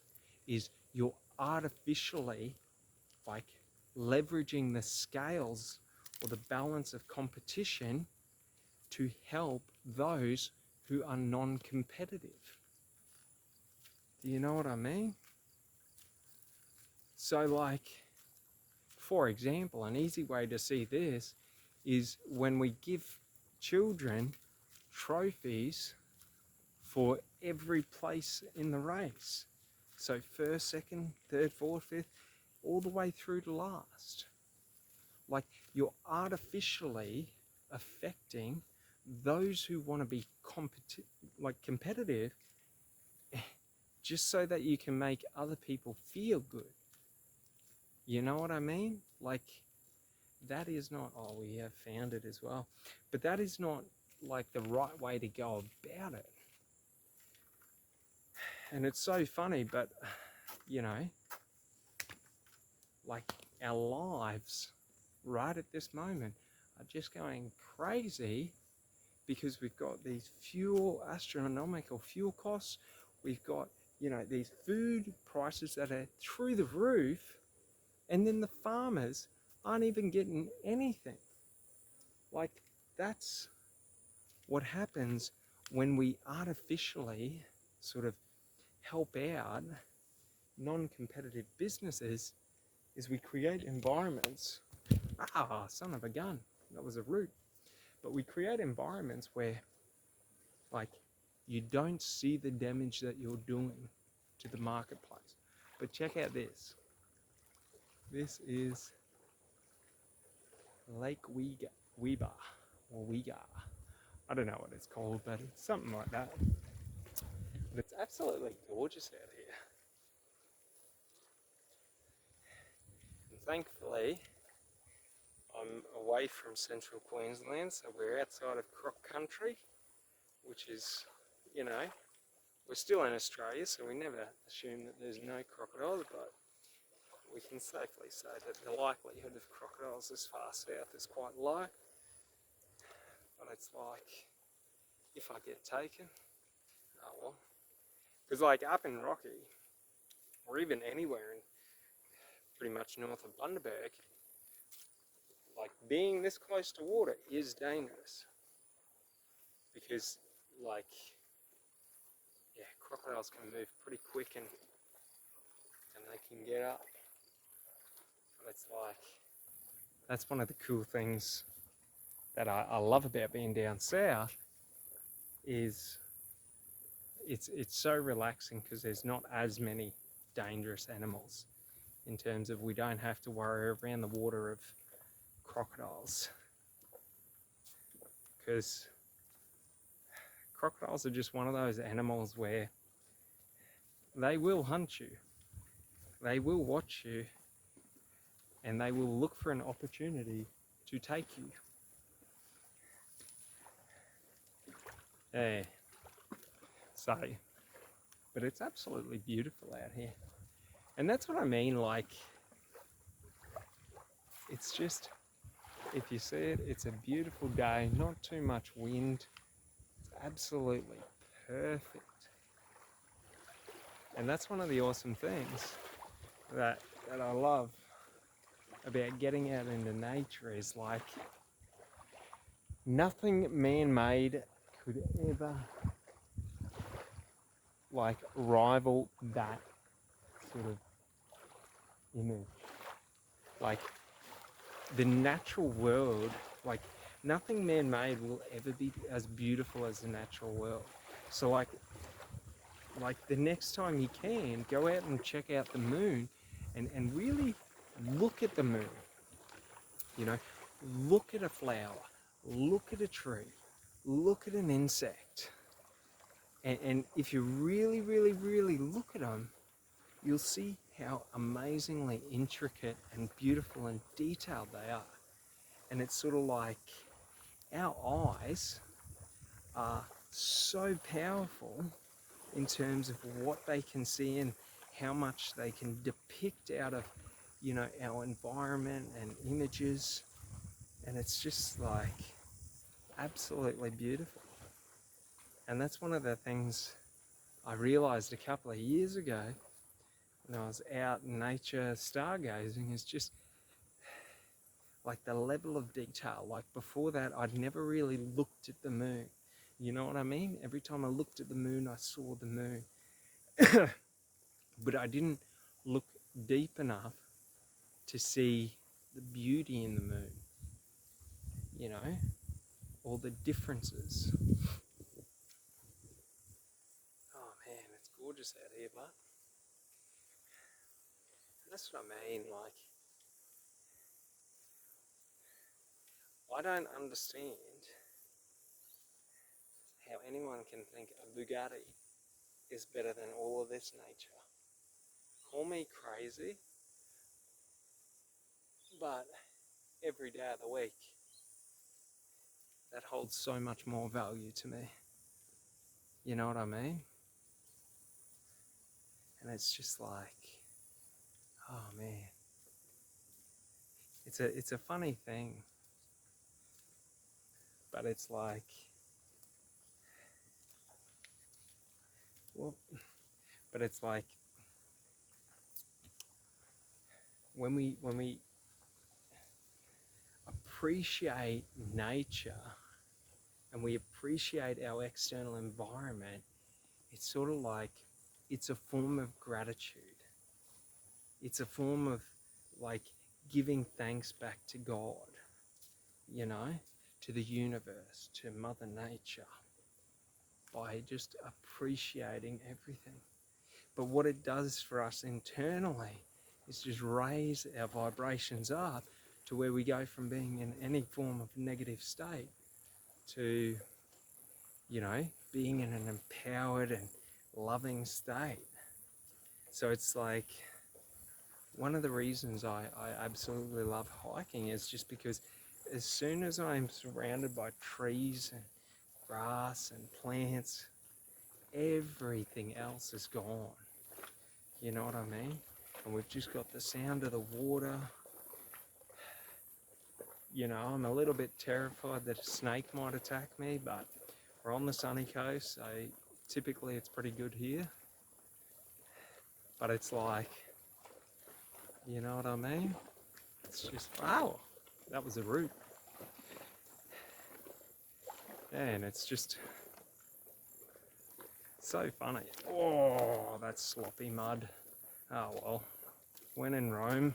you're artificially like leveraging the scales or the balance of competition to help those who are non-competitive. Do you know what I mean? So like, for example, an easy way to see this is when we give children trophies for every place in the race. So first, second, third, fourth, fifth, all the way through to last. Like, you're artificially affecting those who want to be competitive just so that you can make other people feel good. You know what I mean? Like, that is not, oh, we have found it as well, but that is not like the right way to go about it. And it's so funny, but you know, like, our lives right at this moment are just going crazy because we've got these astronomical fuel costs. We've got, you know, these food prices that are through the roof, and then the farmers aren't even getting anything. Like, that's what happens when we artificially sort of help out non-competitive businesses, is we create environments, son of a gun, that was a root, but we create environments where, like, you don't see the damage that you're doing to the marketplace. But check out this. This is Lake Weyba, or Weyga. I don't know what it's called, but it's something like that. But it's absolutely gorgeous out here. And thankfully, I'm away from central Queensland, so we're outside of Croc Country, which is, you know, we're still in Australia, so we never assume that there's no crocodiles, but we can safely say that the likelihood of crocodiles this far south is quite low. But it's like, if I get taken, oh well. Because like up in Rocky, or even anywhere in pretty much north of Bundaberg, like, being this close to water is dangerous. Because, like, yeah, crocodiles can move pretty quick and they can get up. But it's like, that's one of the cool things that I love about being down south, is it's so relaxing because there's not as many dangerous animals, in terms of we don't have to worry around the water of crocodiles, because crocodiles are just one of those animals where they will hunt you, they will watch you, and they will look for an opportunity to take you. Yeah. So, but it's absolutely beautiful out here. And that's what I mean, like, it's just, if you see it, it's a beautiful day, not too much wind. It's absolutely perfect. And that's one of the awesome things that I love about getting out into nature, is like, nothing man-made could ever like rival that sort of image. Like, the natural world, like, nothing man-made will ever be as beautiful as the natural world. So like the next time you can, go out and check out the moon and really look at the moon. You know, look at a flower, look at a tree, look at an insect. And if you really, really, really look at them, you'll see how amazingly intricate and beautiful and detailed they are. And it's sort of like, our eyes are so powerful in terms of what they can see and how much they can depict out of, you know, our environment and images. And it's just like absolutely beautiful. And that's one of the things I realized a couple of years ago when I was out in nature stargazing, is just like the level of detail. Like, before that, I'd never really looked at the moon You know what I mean? Every time I looked at the moon, I saw the moon. But I didn't look deep enough to see the beauty in the moon, you know, all the differences. Oh man, it's gorgeous out here, but that's what I mean, like, I don't understand how anyone can think a Bugatti is better than all of this nature. Call me crazy, but every day of the week, that holds so much more value to me. You know what I mean? And it's just like, oh man, it's a funny thing, but it's like, well, but it's like when we appreciate nature and we appreciate our external environment, it's sort of like it's a form of gratitude. It's a form of like giving thanks back to God, you know, to the universe, to Mother Nature, by just appreciating everything. But what it does for us internally is just raise our vibrations up to where we go from being in any form of negative state to, you know, being in an empowered and loving state. So it's like one of the reasons I absolutely love hiking is just because as soon as I'm surrounded by trees and grass and plants, everything else is gone. You know what I mean? And we've just got the sound of the water. You know, I'm a little bit terrified that a snake might attack me, but we're on the sunny coast, so typically it's pretty good here. But it's like, you know what I mean? It's just, wow, that was a root. And it's just so funny. Oh, that's sloppy mud. Oh well, when in Rome.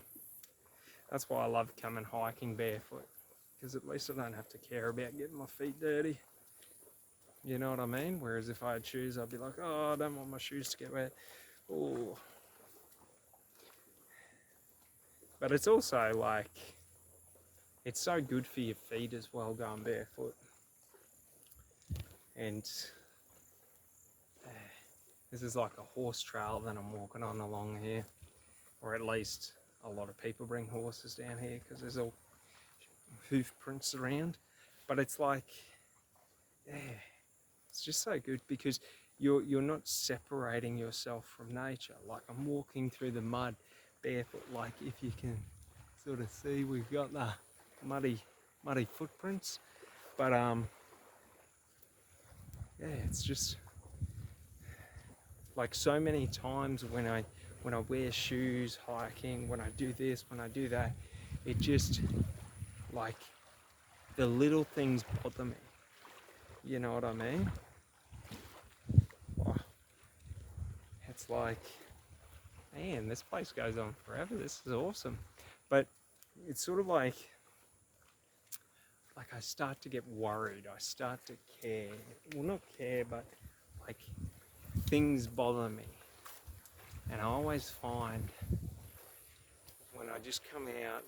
That's why I love coming hiking barefoot, because at least I don't have to care about getting my feet dirty. You know what I mean? Whereas if I had shoes, I'd be like, oh, I don't want my shoes to get wet. Oh. But it's also like, it's so good for your feet as well, going barefoot. And this is like a horse trail that I'm walking on along here, or at least a lot of people bring horses down here because there's all hoof prints around. But it's like, yeah, it's just so good because you're not separating yourself from nature. Like I'm walking through the mud barefoot, like if you can sort of see, we've got the muddy footprints. But yeah, it's just like so many times when I wear shoes hiking, when I do this, when I do that, it just like the little things bother me. You know what I mean? Oh, it's like, man, this place goes on forever. This is awesome. But it's sort of like I start to get worried. I start to care. Well, not care, but like things bother me. And I always find when I just come out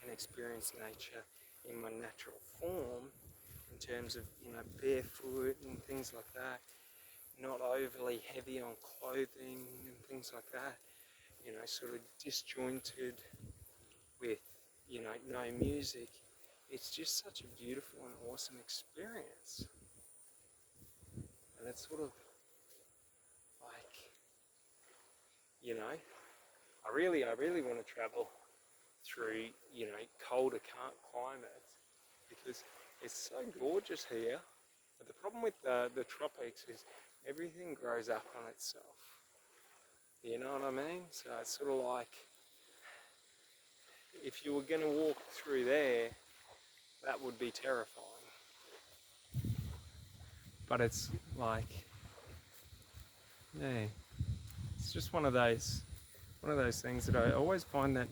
and experience nature in my natural form, in terms of, you know, barefoot and things like that, not overly heavy on clothing and things like that, you know, sort of disjointed with, you know, no music, it's just such a beautiful and awesome experience. And it's sort of like, you know, I really want to travel through, you know, colder climates because it's so gorgeous here. But the problem with the tropics is everything grows up on itself. You know what I mean? So it's sort of like if you were going to walk through there, that would be terrifying. but it's like, yeah, it's just one of those things that I always find that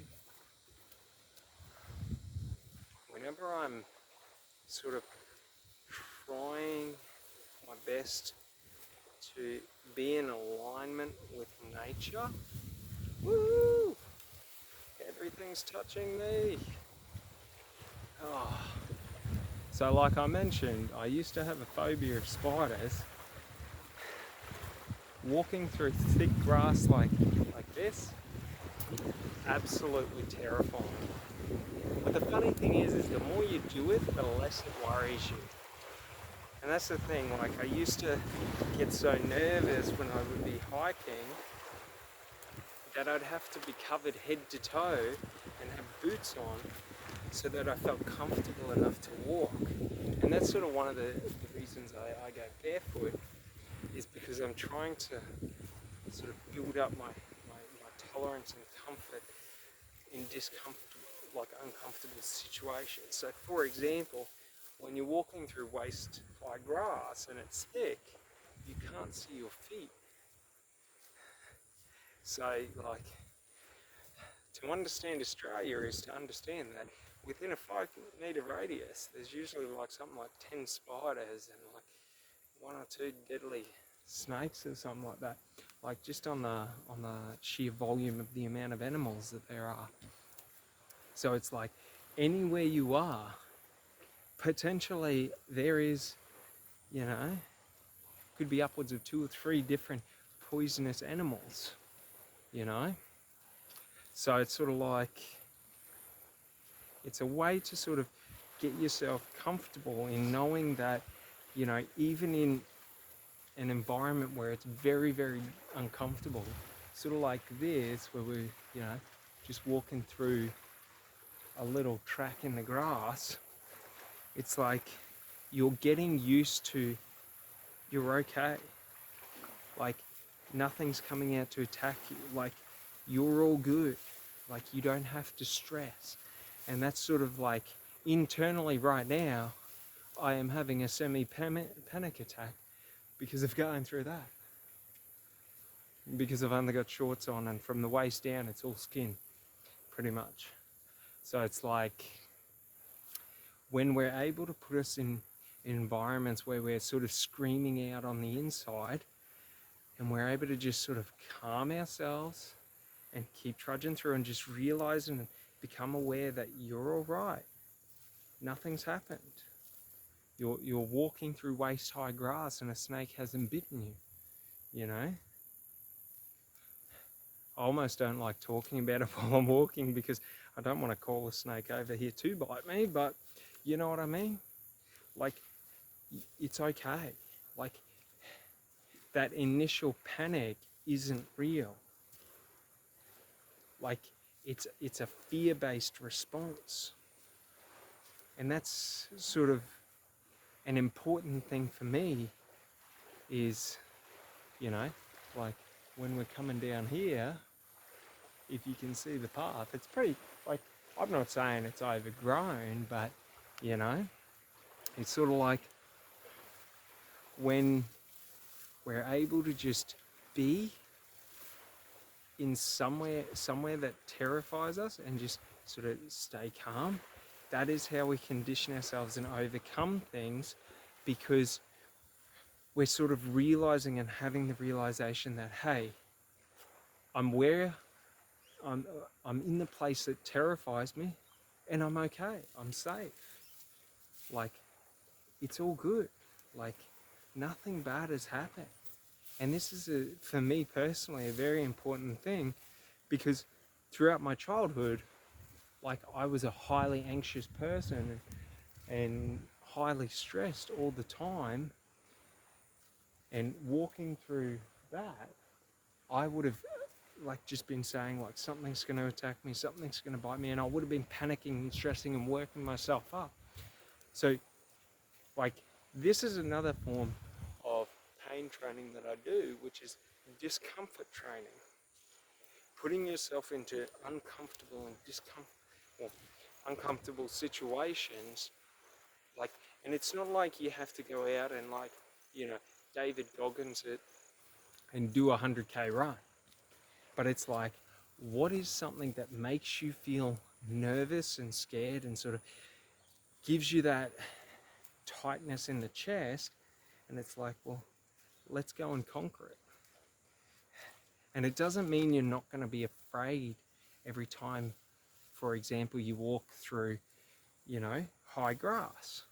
whenever I'm sort of trying my best to be in alignment with nature, woo, everything's touching me. Oh. So like I mentioned, I used to have a phobia of spiders. Walking through thick grass like this, absolutely terrifying. But the funny thing is the more you do it, the less it worries you. And that's the thing, like I used to get so nervous when I would be hiking that I'd have to be covered head to toe and have boots on so that I felt comfortable enough to walk. And that's sort of one of the reasons I go barefoot, is because I'm trying to sort of build up my tolerance and comfort in like uncomfortable situations. So for example, when you're walking through waist-high grass and it's thick, you can't see your feet. So like, to understand Australia is to understand that within a 5 metre radius, there's usually like something like 10 spiders and like 1 or 2 deadly snakes or something like that. Like just on the sheer volume of the amount of animals that there are. So it's like anywhere you are, potentially there is, you know, could be upwards of 2 or 3 different poisonous animals, you know. So it's sort of like, it's a way to sort of get yourself comfortable in knowing that, you know, even in an environment where it's very, very uncomfortable, sort of like this, where we're, you know, just walking through a little track in the grass, it's like you're getting used to, you're okay. Like nothing's coming out to attack you. Like you're all good. Like you don't have to stress. And that's sort of like internally right now, I am having a semi-panic attack because of going through that. Because I've only got shorts on and from the waist down it's all skin, pretty much. So it's like when we're able to put us in environments where we're sort of screaming out on the inside and we're able to just sort of calm ourselves and keep trudging through and just realize and become aware that you're all right. Nothing's happened. You're walking through waist-high grass and a snake hasn't bitten you, you know? I almost don't like talking about it while I'm walking because I don't want to call a snake over here to bite me, but you know what I mean? Like, it's okay. Like, that initial panic isn't real. Like, it's a fear-based response. And that's sort of an important thing for me is, you know, like when we're coming down here, if you can see the path, it's pretty, like, I'm not saying it's overgrown, but, you know, it's sort of like when we're able to just be in somewhere that terrifies us and just sort of stay calm, that is how we condition ourselves and overcome things, because we're sort of realizing and having the realization that, hey, I'm in the place that terrifies me and I'm okay, I'm safe. Like, it's all good. Like, nothing bad has happened. And this is, for me personally, a very important thing, because throughout my childhood, like, I was a highly anxious person and highly stressed all the time. And walking through that, I would have like just been saying like something's going to attack me, something's going to bite me, and I would have been panicking and stressing and working myself up. So like this is another form of pain training that I do, which is discomfort training. Putting yourself into uncomfortable and uncomfortable situations, like, and it's not like you have to go out and like, David Goggins it and do a 100k run. But it's like, what is something that makes you feel nervous and scared and sort of gives you that tightness in the chest? And it's like, well, let's go and conquer it. And it doesn't mean you're not going to be afraid every time, for example, you walk through, high grass.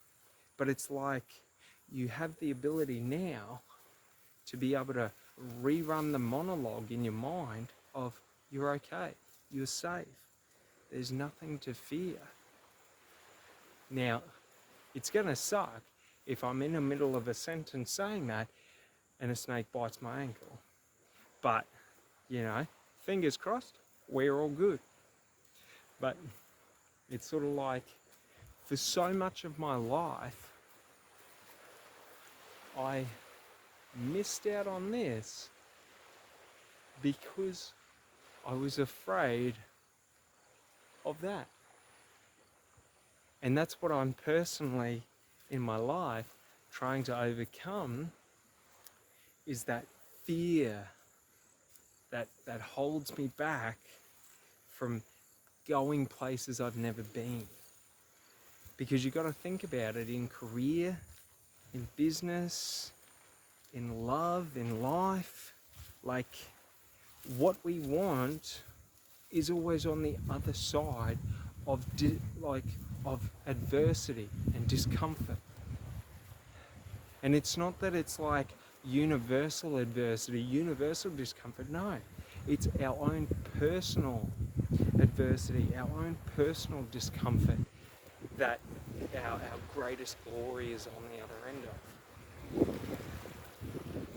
But it's like you have the ability now to be able to rerun the monologue in your mind of, you're okay, you're safe, there's nothing to fear. Now, it's going to suck if I'm in the middle of a sentence saying that and a snake bites my ankle. But, fingers crossed, we're all good. But it's sort of like, for so much of my life, I missed out on this because I was afraid of that. And that's what I'm personally, in my life, trying to overcome, is that fear that holds me back from going places I've never been. Because you've got to think about it, in career, in business, in love, in life, like, what we want is always on the other side of of adversity and discomfort. And it's not that it's like universal adversity, universal discomfort. No, it's our own personal adversity, our own personal discomfort that our greatest glory is on the other end of.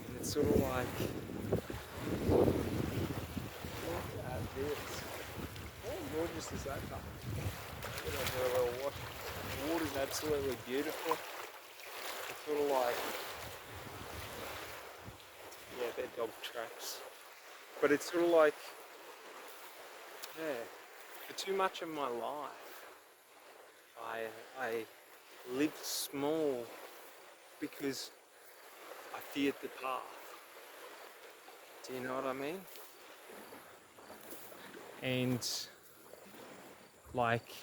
And it's sort of like, look at this. How gorgeous is that cup? Get over a little wash. The water's absolutely beautiful. It's sort of like, yeah, they're dog tracks. But it's sort of like, yeah, for too much of my life, I lived small because I feared the path. Do you know what I mean? And like,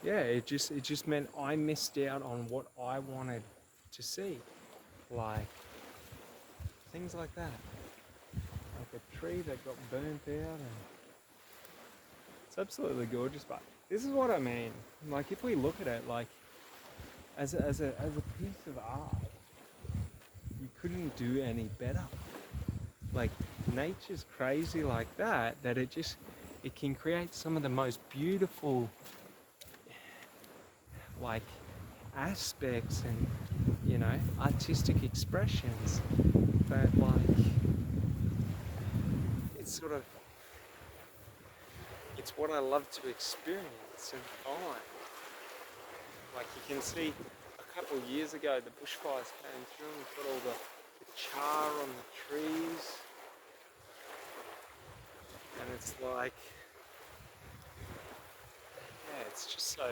yeah, it just meant I missed out on what I wanted to see. Like, things like that. Like a tree that got burnt out, and it's absolutely gorgeous. But this is what I mean. Like, if we look at it like as a piece of art, you couldn't do any better. Like, nature's crazy like that it can create some of the most beautiful like aspects and artistic expressions that, like, it's what I love to experience and find. Like, you can see a couple of years ago the bushfires came through and put all the char on the trees, and it's like, yeah, it's just so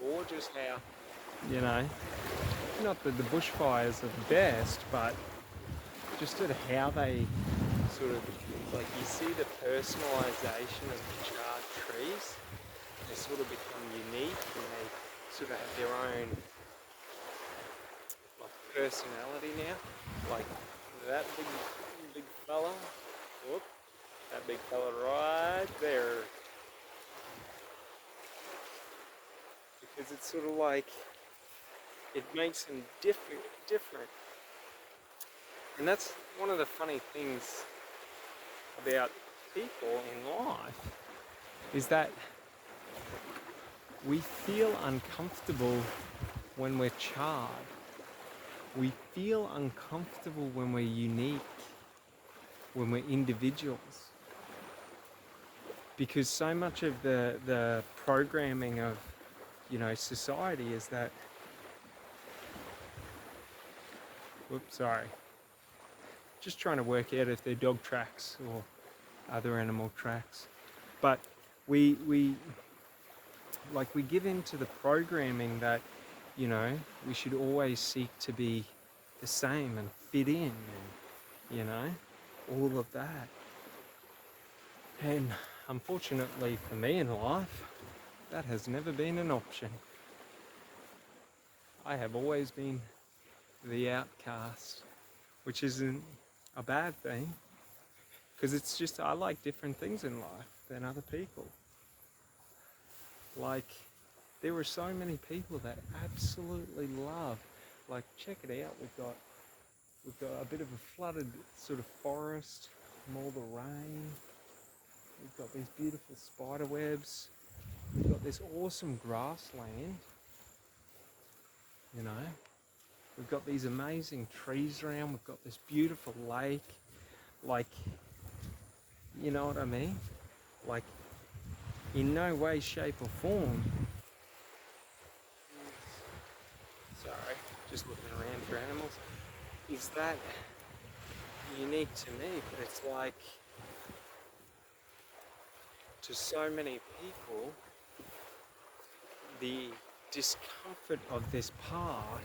gorgeous how, not that the bushfires are the best, but just at how they sort of, like, you see the personalisation of the charred trees. They sort of become unique, and they sort of have their own, like, personality now. Like that big fella, whoop, that big fella right there. Because it's sort of like, it makes them different. And that's one of the funny things about people in life, is that we feel uncomfortable when we're charred. We feel uncomfortable when we're unique, when we're individuals. Because so much of the programming of, society is that, whoops, sorry. Just trying to work out if they're dog tracks or other animal tracks. But we give into the programming that you know, we should always seek to be the same and fit in and, you know, all of that. And unfortunately for me in life, that has never been an option. I have always been the outcast, which isn't a bad thing, because it's just I like different things in life than other people. Like, there are so many people that absolutely love, like, check it out, we've got a bit of a flooded sort of forest from all the rain. We've got these beautiful spider webs. We've got this awesome grassland, you know. We've got these amazing trees around. We've got this beautiful lake. Like, you know what I mean? Like, in no way, shape or form. Sorry, just looking around for animals. Is that unique to me? But it's like, to so many people, the discomfort of this path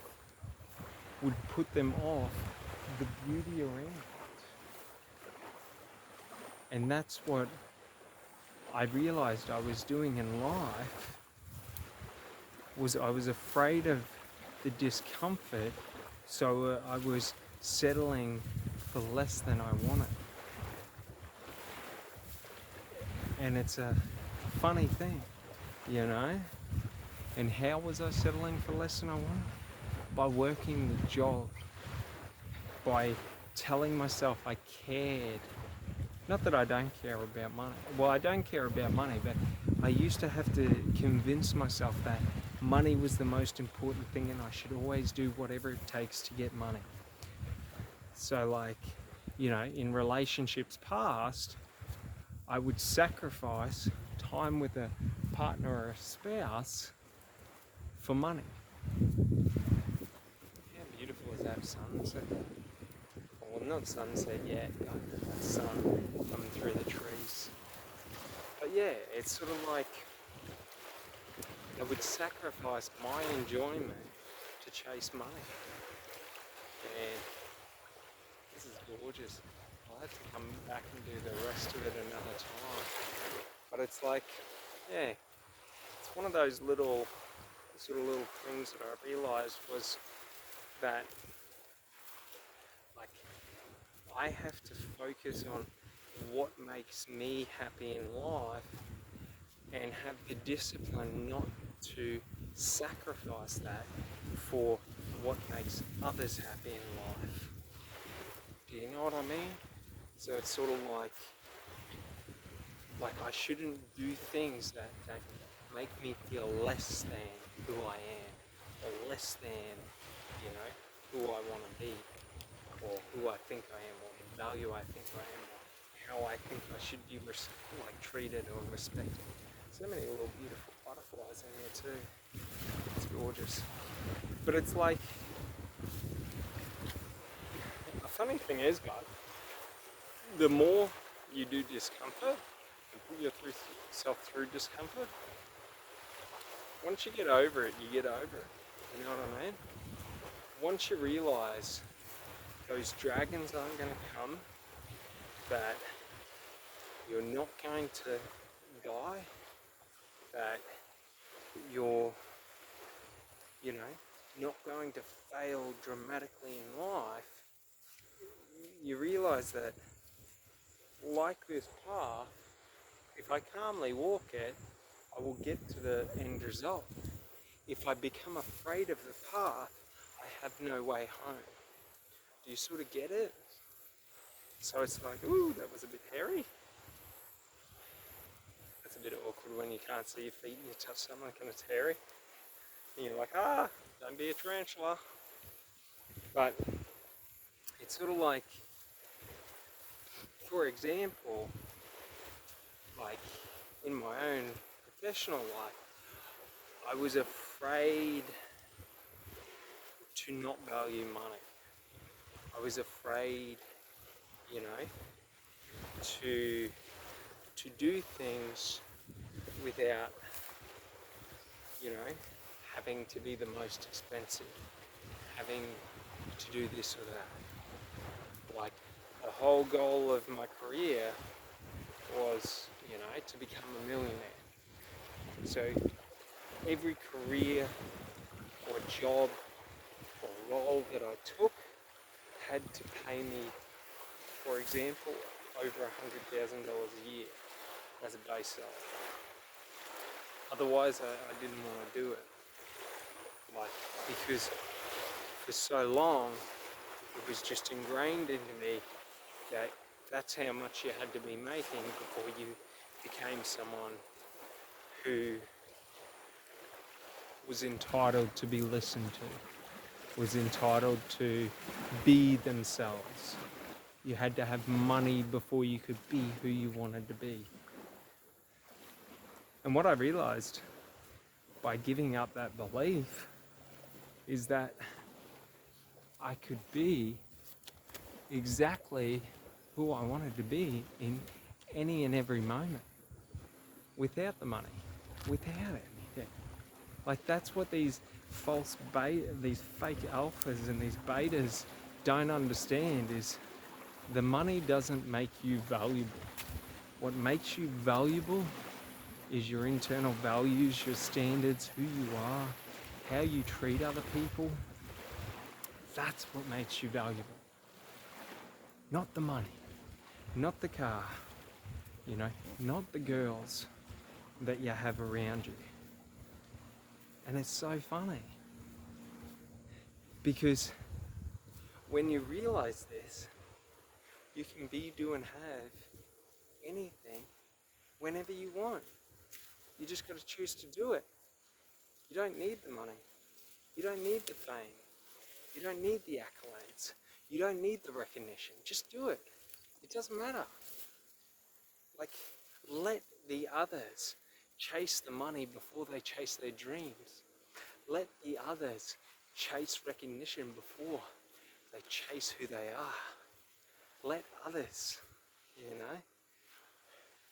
would put them off the beauty around it. And that's what I realized I was doing in life, was I was afraid of the discomfort, so I was settling for less than I wanted. And it's a funny thing, you know? And how was I settling for less than I wanted? By working the job, by telling myself I cared. Not that I don't care about money. Well, I don't care about money, but I used to have to convince myself that money was the most important thing and I should always do whatever it takes to get money. So, like, you know, in relationships past, I would sacrifice time with a partner or a spouse for money. How beautiful is that sunset? Well, not sunset yet, but sun coming through the trees. But yeah, it's sort of like I would sacrifice my enjoyment to chase money. And this is gorgeous. I'll have to come back and do the rest of it another time. But it's like, yeah, it's one of those little things that I realised was that, like, I have to focus on what makes me happy in life and have the discipline not to sacrifice that for what makes others happy in life. Do you know what I mean? So it's sort of like I shouldn't do things that make me feel less than who I am, or less than, you know, who I want to be, or who I think I am, or the value I think I am, or how I think I should be treated or respected. So many little beautiful butterflies in here too. It's gorgeous. But it's like, a funny thing is, bud, the more you do discomfort and put yourself through discomfort, once you get over it, you get over it. You know what I mean? Once you realise those dragons aren't going to come, that you're not going to die, that you're, you know, not going to fail dramatically in life, you realise that, like this path, if I calmly walk it, I will get to the end result. If I become afraid of the path, I have no way home. Do you sort of get it? So it's like, ooh, that was a bit hairy. That's a bit awkward when you can't see your feet and you touch something and it's hairy. And you're like, don't be a tarantula. But it's sort of like, for example, like in my own professional life, I was afraid to not value money. I was afraid, you know, to do things without, you know, having to be the most expensive, having to do this or that. Like, the whole goal of my career was, to become a millionaire. So every career or job or role that I took had to pay me, for example, over $100,000 a year as a base salary. Otherwise, I didn't want to do it. Because for so long, it was just ingrained into me that that's how much you had to be making before you became someone who was entitled to be listened to, was entitled to be themselves. You had to have money before you could be who you wanted to be. And what I realized by giving up that belief is that I could be exactly who I wanted to be in any and every moment without the money, without anything. Like, that's what these these fake alphas and these betas don't understand, is the money doesn't make you valuable. What makes you valuable is your internal values, your standards, who you are, how you treat other people. That's what makes you valuable. Not the money, not the car, not the girls that you have around you. And it's so funny, because when you realize this, you can be, do, and have anything whenever you want. You just got to choose to do it. You don't need the money. You don't need the fame. You don't need the accolades. You don't need the recognition. Just do it. It doesn't matter. Like, let the others chase the money before they chase their dreams. Let the others chase recognition before they chase who they are. Let others,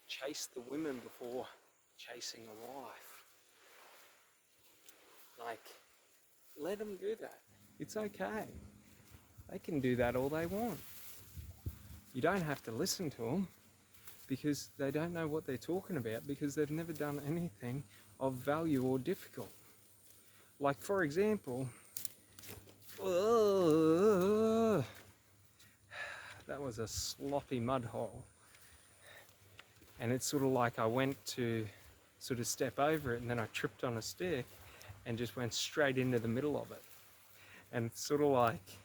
chase the women before chasing a wife. Like, let them do that. It's okay. They can do that all they want. You don't have to listen to them, because they don't know what they're talking about, because they've never done anything of value or difficult. Like, for example, that was a sloppy mud hole. And it's sort of like I went to sort of step over it, and then I tripped on a stick and just went straight into the middle of it. And it's sort of like,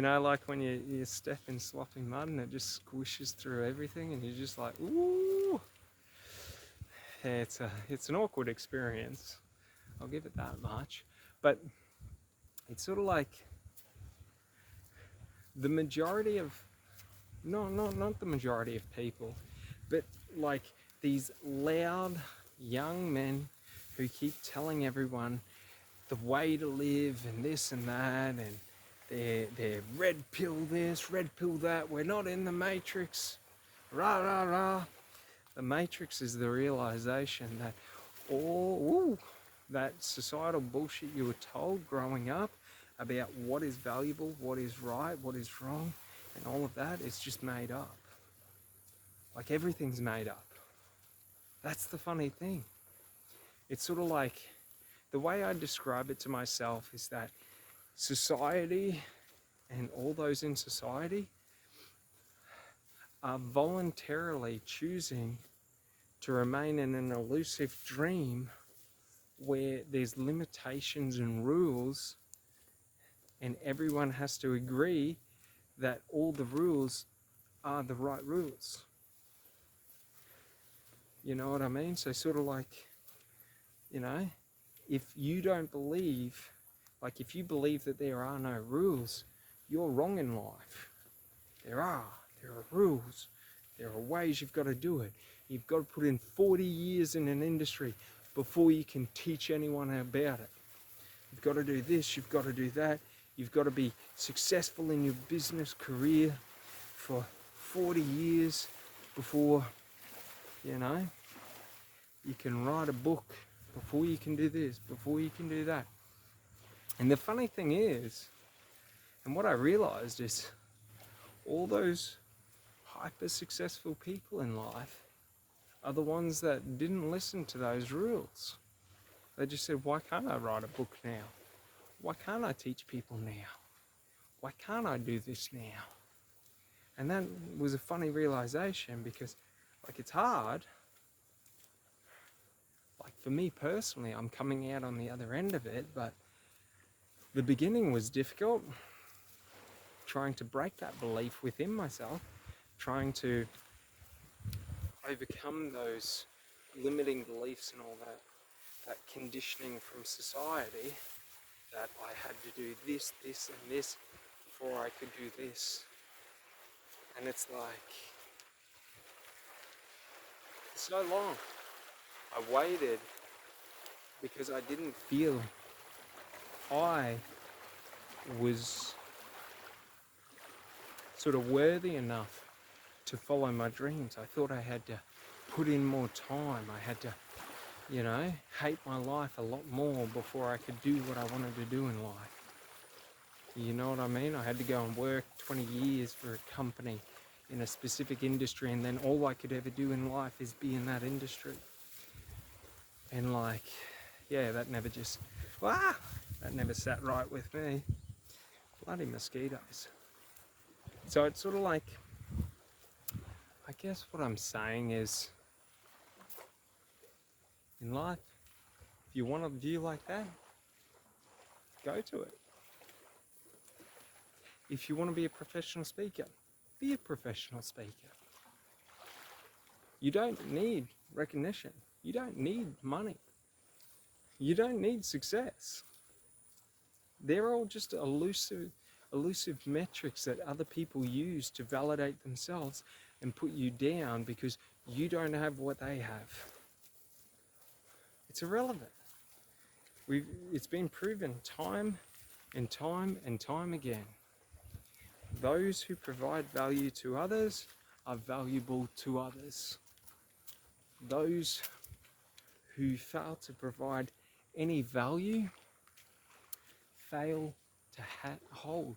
like when you step in sloppy mud and it just squishes through everything, and you're just like, ooh. Yeah, it's an awkward experience, I'll give it that much. But it's sort of like the majority of, not the majority of people, but like these loud young men who keep telling everyone the way to live and this and that, and they're red pill this, red pill that, we're not in the matrix, rah rah rah. The matrix is the realization that that societal bullshit you were told growing up about what is valuable, what is right, what is wrong, and all of that is just made up. Like, everything's made up. That's the funny thing. It's sort of like, the way I describe it to myself is that society and all those in society are voluntarily choosing to remain in an elusive dream where there's limitations and rules, and everyone has to agree that all the rules are the right rules. You know what I mean? So sort of like, if you don't believe, if you believe that there are no rules, you're wrong in life. There are rules. There are ways you've got to do it. You've got to put in 40 years in an industry before you can teach anyone about it. You've got to do this, you've got to do that. You've got to be successful in your business career for 40 years before, You can write a book before you can do this, before you can do that. And the funny thing is, and what I realized is, all those hyper successful people in life are the ones that didn't listen to those rules. They just said, why can't I write a book now? Why can't I teach people now? Why can't I do this now? And that was a funny realization, because like, it's hard. Like, for me personally, I'm coming out on the other end of it, but the beginning was difficult. Trying to break that belief within myself, trying to overcome those limiting beliefs and all that conditioning from society, that I had to do this, this, and this before I could do this. And it's like, so long I waited because I didn't feel I was sort of worthy enough to follow my dreams. I thought I had to put in more time. I had to, hate my life a lot more before I could do what I wanted to do in life. You know what I mean? I had to go and work 20 years for a company in a specific industry, and then all I could ever do in life is be in that industry. And like, yeah, that never sat right with me. Bloody mosquitoes. So it's sort of like, I guess what I'm saying is, in life, if you want a view like that, go to it. If you want to be a professional speaker, be a professional speaker. You don't need recognition. You don't need money. You don't need success. They're all just elusive metrics that other people use to validate themselves and put you down because you don't have what they have. It's irrelevant. It's been proven time and time and time again. Those who provide value to others are valuable to others. Those who fail to provide any value fail to hold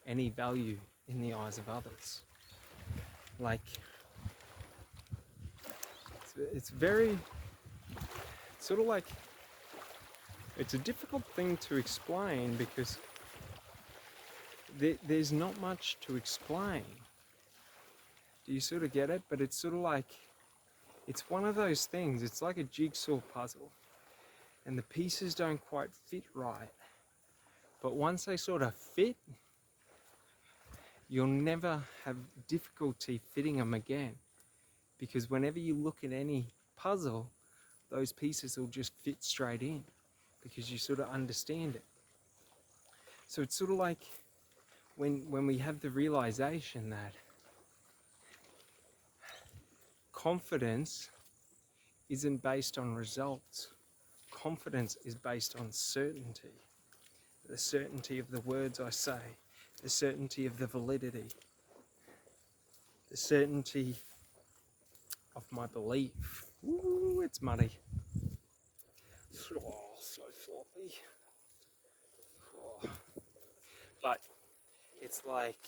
any value in the eyes of others. Like, it's sort of like, it's a difficult thing to explain because there's not much to explain. Do you sort of get it? But it's sort of like, it's one of those things, it's like a jigsaw puzzle, and the pieces don't quite fit right. But once they sort of fit, you'll never have difficulty fitting them again. Because whenever you look at any puzzle, those pieces will just fit straight in because you sort of understand it. So it's sort of like when we have the realization that confidence isn't based on results. Confidence is based on certainty. The certainty of the words I say, the certainty of the validity, the certainty of my belief. Ooh, it's muddy. Oh, so floppy. Oh. But it's like,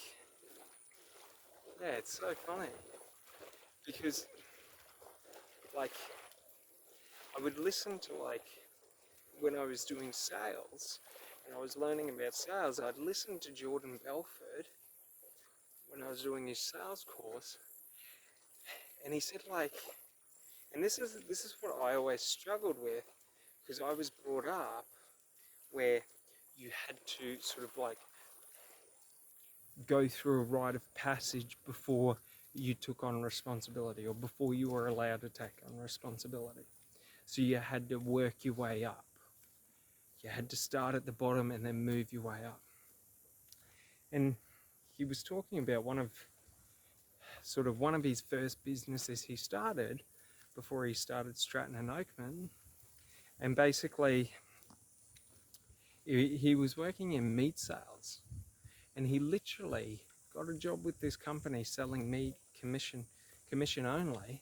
yeah, it's so funny because, like, I would listen to, like, when I was doing sales and I was learning about sales, I'd listen to Jordan Belfort when I was doing his sales course, and he said, like, and this is what I always struggled with, because I was brought up where you had to sort of like go through a rite of passage before you took on responsibility or before you were allowed to take on responsibility. So you had to work your way up. You had to start at the bottom and then move your way up. And he was talking about one of his first businesses he started before he started Stratton and Oakman. And basically, he was working in meat sales. And he literally got a job with this company selling meat commission only.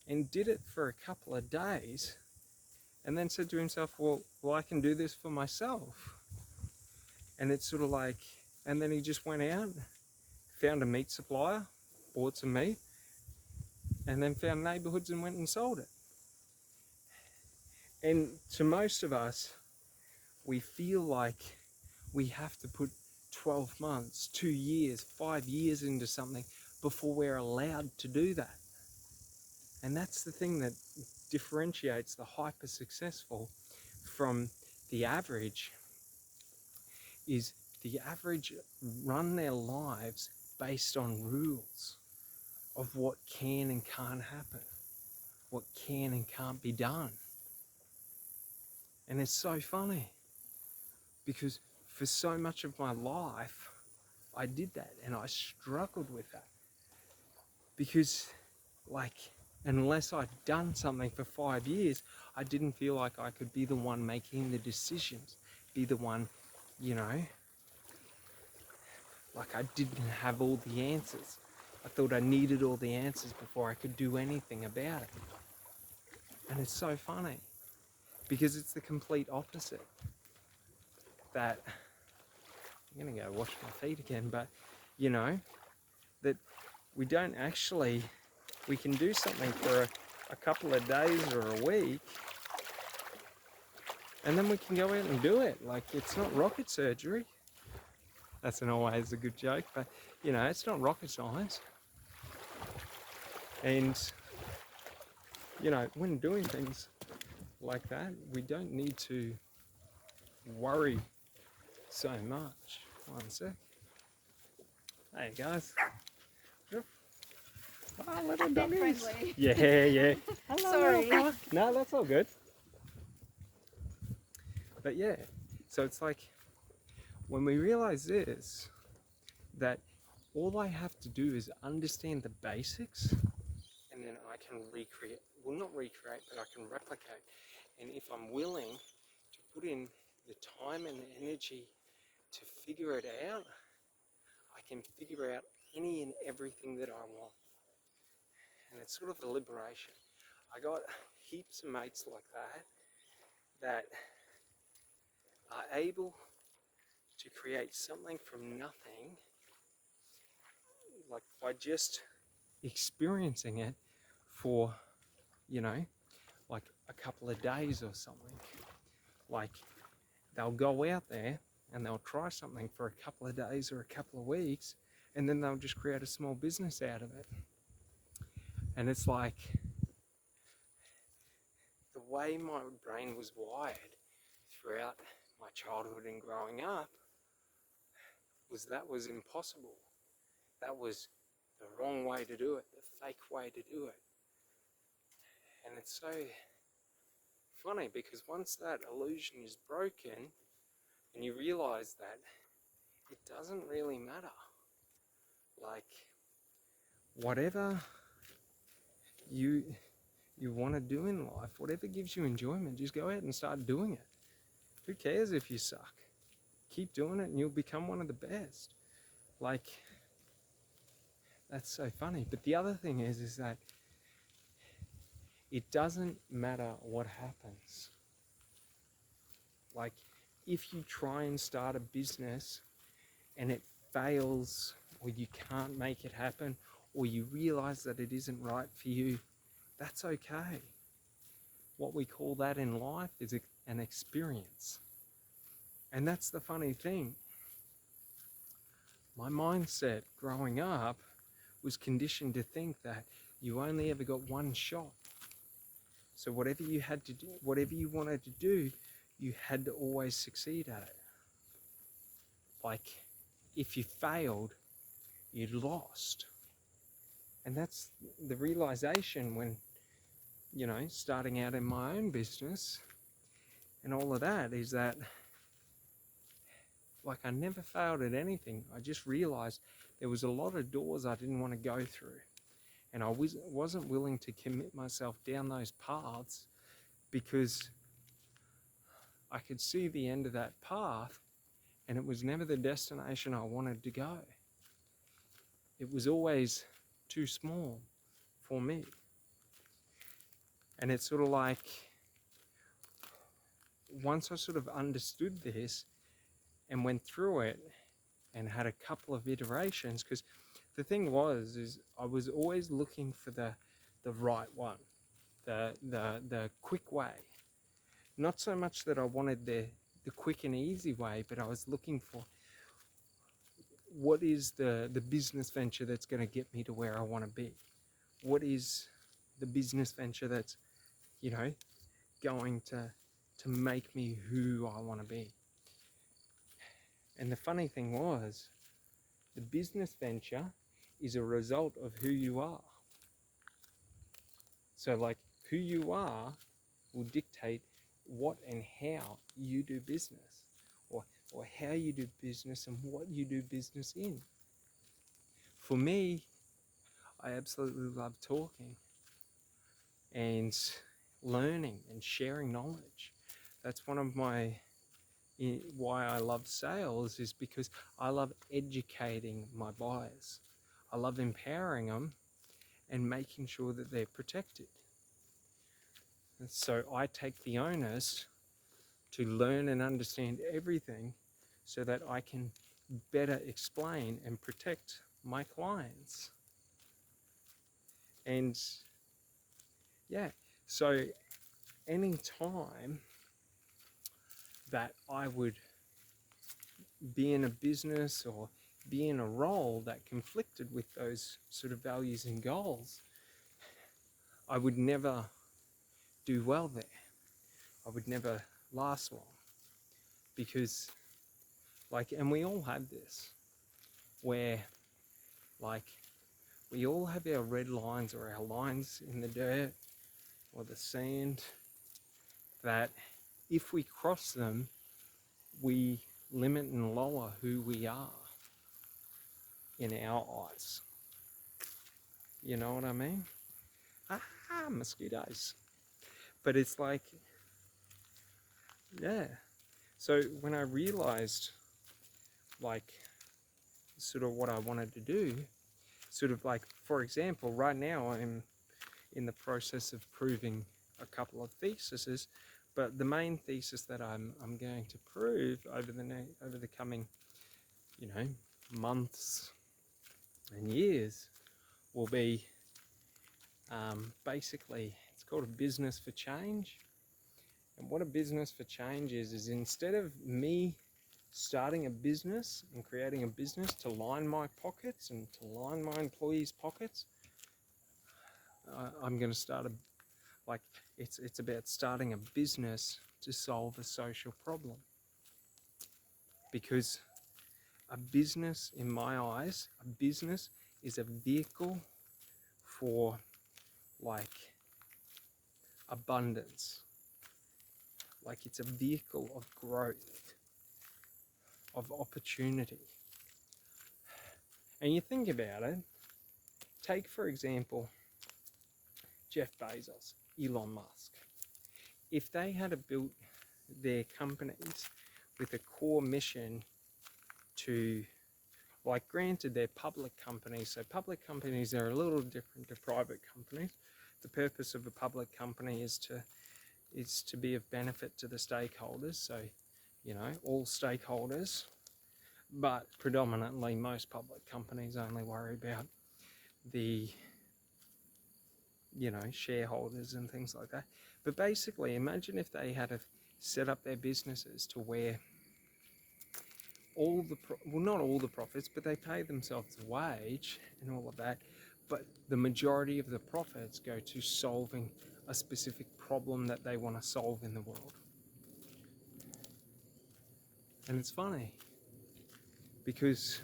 and did it for a couple of days, and then said to himself, well, I can do this for myself. And it's sort of like, and then he just went out, found a meat supplier, bought some meat, and then found neighbourhoods and went and sold it. And to most of us, we feel like we have to put 12 months, 2 years, 5 years into something before we're allowed to do that. And that's the thing that differentiates the hyper successful from the average, is the average run their lives based on rules of what can and can't happen, what can and can't be done. And it's so funny because for so much of my life, I did that and I struggled with that. Because, like, unless I'd done something for 5 years, I didn't feel like I could be the one making the decisions, be the one, you know, like I didn't have all the answers. I thought I needed all the answers before I could do anything about it. And it's so funny because it's the complete opposite. That, I'm gonna go wash my feet again, but you know, that we don't actually, we can do something for a couple of days or a week, and then we can go out and do it. Like, it's not rocket surgery. That's not always a good joke, but you know, it's not rocket science. And you know, when doing things like that, we don't need to worry so much. One sec. Hey guys. Oh, little dummies. Yeah. Hello. Sorry. No, that's all good. But yeah, so it's like when we realize this, that all I have to do is understand the basics, and then I can recreate, well, not recreate, but I can replicate. And if I'm willing to put in the time and the energy to figure it out, I can figure out any and everything that I want. And it's sort of a liberation. I got heaps of mates like that are able to create something from nothing, like by just experiencing it for, you know, like a couple of days or something. Like, they'll go out there and they'll try something for a couple of days or a couple of weeks, and then they'll just create a small business out of it. And it's like, the way my brain was wired throughout my childhood and growing up was that was impossible. That was the wrong way to do it, the fake way to do it. And it's so funny because once that illusion is broken and you realize that it doesn't really matter. Like, whatever you want to do in life, whatever gives you enjoyment, just go out and start doing it. Who cares if you suck? Keep doing it and you'll become one of the best. Like, that's so funny. But the other thing is that it doesn't matter what happens. Like, if you try and start a business and it fails, or you can't make it happen, or you realize that it isn't right for you, that's okay. What we call that in life is an experience. And that's the funny thing. My mindset growing up was conditioned to think that you only ever got one shot. So whatever you had to do, whatever you wanted to do, you had to always succeed at it. Like, if you failed, you lost. And that's the realization when, you know, starting out in my own business and all of that, is that, like, I never failed at anything. I just realized there was a lot of doors I didn't want to go through. And I wasn't willing to commit myself down those paths because I could see the end of that path and it was never the destination I wanted to go. It was always too small for me. And it's sort of like, once I sort of understood this and went through it and had a couple of iterations, because the thing is I was always looking for the right one, the quick way. Not so much that I wanted the quick and easy way, but I was looking for what is the business venture that's going to get me to where I want to be. What is the business venture that's, you know, going to make me who I want to be. And the funny thing was, the business venture is a result of who you are. So like, who you are will dictate what and how you do business, or how you do business and what you do business in. For me, I absolutely love talking and learning and sharing knowledge. That's one of my, why I love sales, is because I love educating my buyers. I love empowering them and making sure that they're protected. And so I take the onus to learn and understand everything so that I can better explain and protect my clients. And yeah, so any time that I would be in a business or be in a role that conflicted with those sort of values and goals, I would never do well there. I would never last long. Because, like, and we all have this, where, like, we all have our red lines or our lines in the dirt or the sand, that if we cross them, we limit and lower who we are in our eyes. You know what I mean? Mosquitoes. But it's like, yeah. So when I realized, like, sort of what I wanted to do, sort of like, for example, right now I'm in the process of proving a couple of theses, but the main thesis that I'm going to prove over the coming, you know, months and years will be basically, it's called a business for change. And what a business for change is instead of me starting a business and creating a business to line my pockets and to line my employees' pockets, I'm going to start it's about starting a business to solve a social problem. Because a business, in my eyes, a business is a vehicle for, like, abundance. Like, it's a vehicle of growth, of opportunity. And you think about it, take for example Jeff Bezos, Elon Musk. If they had built their companies with a core mission to, like, granted they're public companies, so public companies are a little different to private companies. The purpose of a public company is to be of benefit to the stakeholders, so, you know, all stakeholders, but predominantly most public companies only worry about the, you know, shareholders and things like that. But basically, imagine if they had set up their businesses to where not all the profits, but they pay themselves a wage and all of that, but the majority of the profits go to solving a specific problem that they want to solve in the world. And it's funny because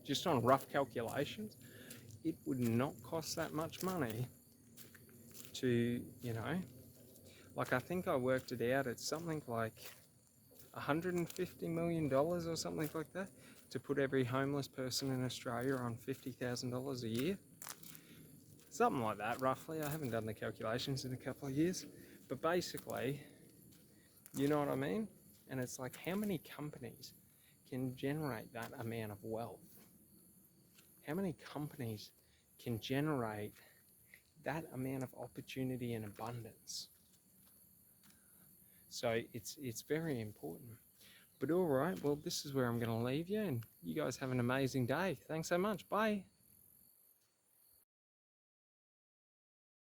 just on rough calculations, it would not cost that much money to, you know, like, I think I worked it out, it's something like $150 million or something like that to put every homeless person in Australia on $50,000 a year. Something like that, roughly. I haven't done the calculations in a couple of years. But basically, you know what I mean? And it's like, how many companies can generate that amount of wealth? How many companies can generate that amount of opportunity and abundance. So it's very important. But all right, well, this is where I'm going to leave you, and you guys have an amazing day. Thanks so much. Bye.